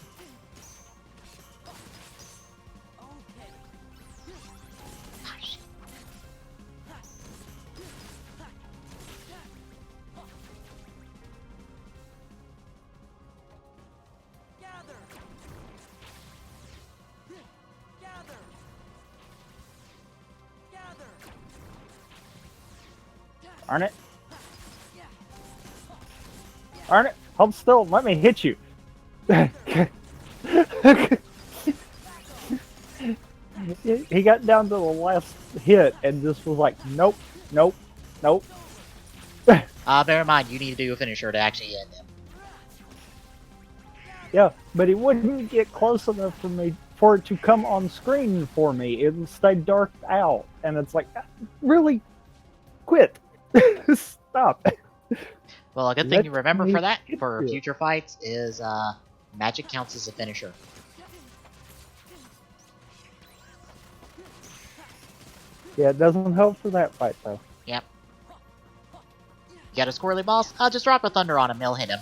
Ah, shit. Darn it. Darn it. Hold still. Let me hit you. He got down to the last hit and just was like, nope, nope, nope. Bear in mind, you need to do a finisher to actually end him. Yeah, but he wouldn't get close enough for me for it to come on screen for me. It stayed darked out, and it's like, really, quit, stop. Well, a good thing Let you remember me for that, hit for you. future fights, is magic counts as a finisher. Yeah, it doesn't help for that fight though. Yep. You got a squirrely boss? I'll just drop a thunder on him, he'll hit him.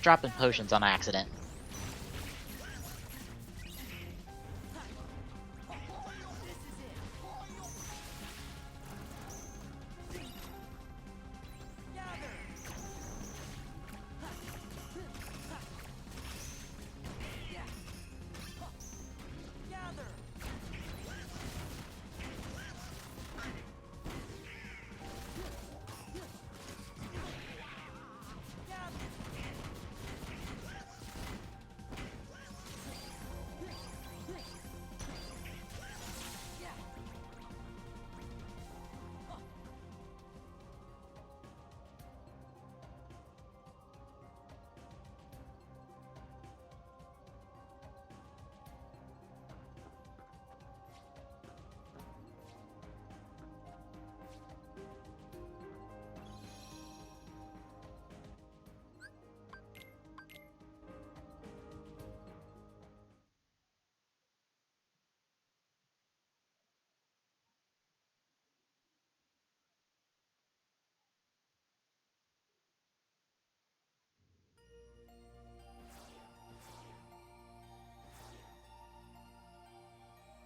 dropping potions on accident.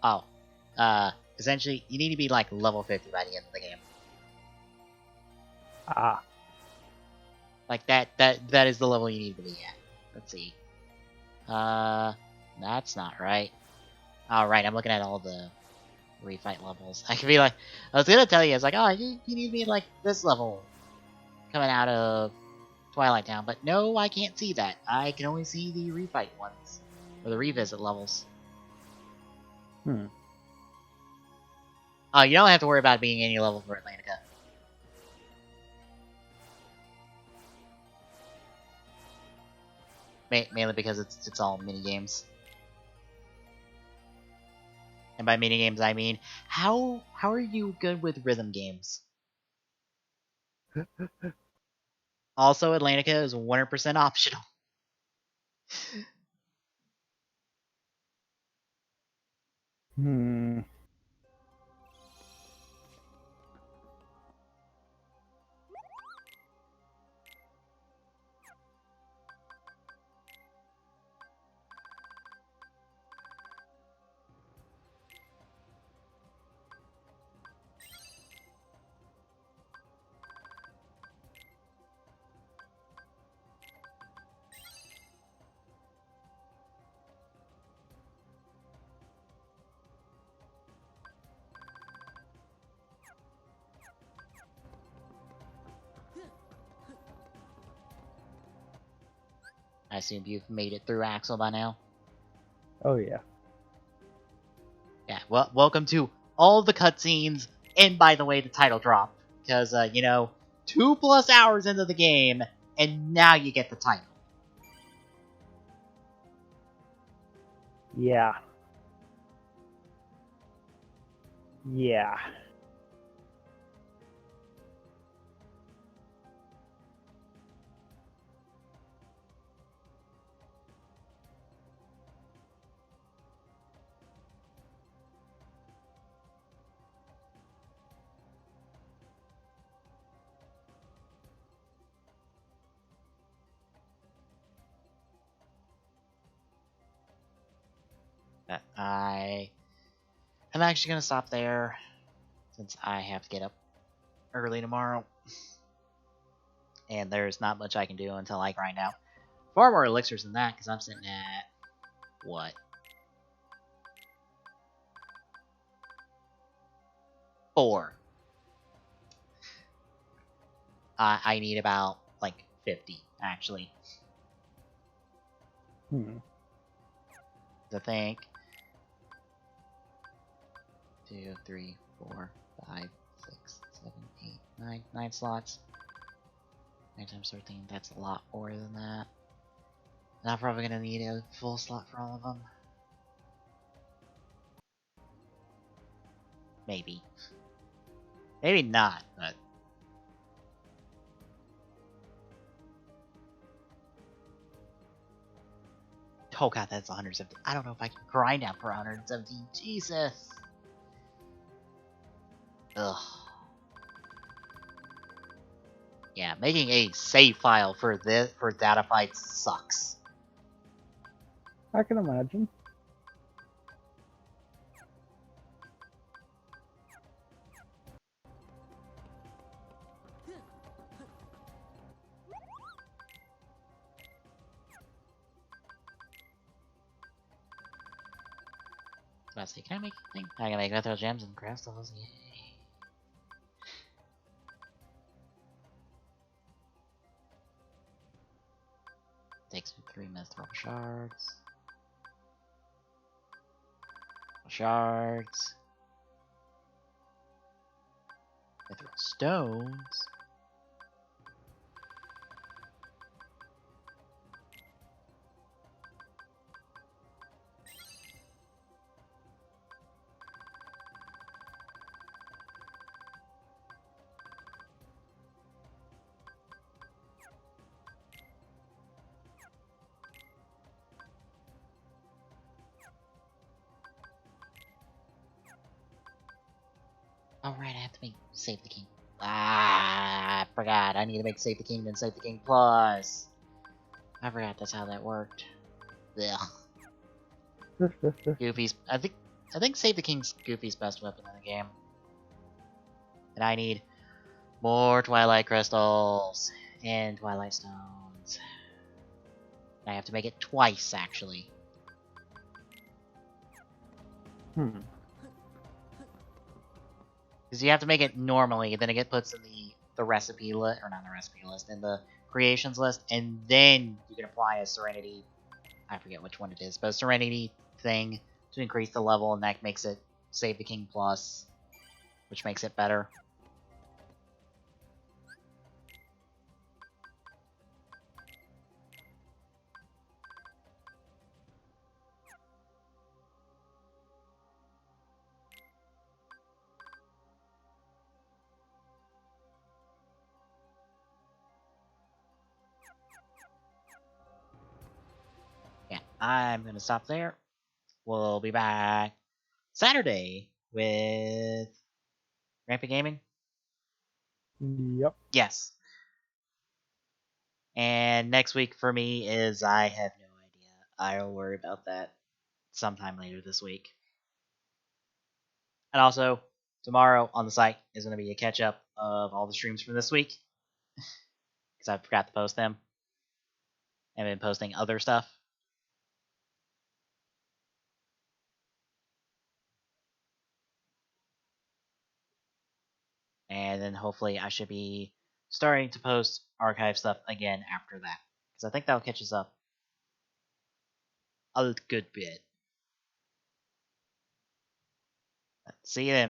Oh. Essentially, you need to be like level 50 by the end of the game. Ah. Like that is the level you need to be at. Let's see. That's not right. Alright, I'm looking at all the refight levels. I could be like, I was gonna tell you, it's like, oh, you need to be like this level coming out of Twilight Town, but no, I can't see that. I can only see the refight ones, or the revisit levels. Oh, you don't have to worry about being any level for Atlantica. Mainly because it's all mini games. And by mini games, I mean how are you good with rhythm games? Also, Atlantica is 100% optional. Hmm. I assume you've made it through Axel by now. Oh yeah. Yeah, well, welcome to all the cutscenes, and by the way, the title drop. Because, 2+ hours into the game, and now you get the title. Yeah. Yeah. But I'm actually going to stop there, since I have to get up early tomorrow. And there's not much I can do until I grind out far more elixirs than that, because I'm sitting at, what? 4. I need about, 50, actually. I think 2, 3, 4, 5, 6, 7, 8, 9, 9 slots. 9 times 13, that's a lot more than that. And I'm probably gonna need a full slot for all of them. Maybe. Maybe not, but... Oh god, that's 117. I don't know if I can grind out for 117. Jesus! Ugh. Yeah, making a save file for data fights sucks. I can imagine. Let's see, can I make thing? I can make Mithril gems and crystals. Yay! Takes me 3 Mithril shards. Shards. Mithril stones. Alright, I have to make Save the King. Ah, I forgot. I need to make Save the King, then Save the King Plus. I forgot that's how that worked. Ugh. Goofy's. I think Save the King's Goofy's best weapon in the game. And I need more Twilight Crystals and Twilight Stones. I have to make it twice, actually. Because you have to make it normally, then it gets puts in the recipe list, or not the recipe list, in the creations list, and then you can apply a Serenity. I forget which one it is, but a Serenity thing to increase the level, and that makes it Save the King Plus, which makes it better. Yeah, I'm gonna stop there. We'll be back Saturday with Rampant Gaming. Yep. Yes. And next week for me is I have no idea. I'll worry about that sometime later this week. And also, tomorrow on the site is going to be a catch up of all the streams from this week. Because I forgot to post them. And been posting other stuff. And then hopefully I should be starting to post archive stuff again after that. Because I think that'll catch us up a good bit. See you then.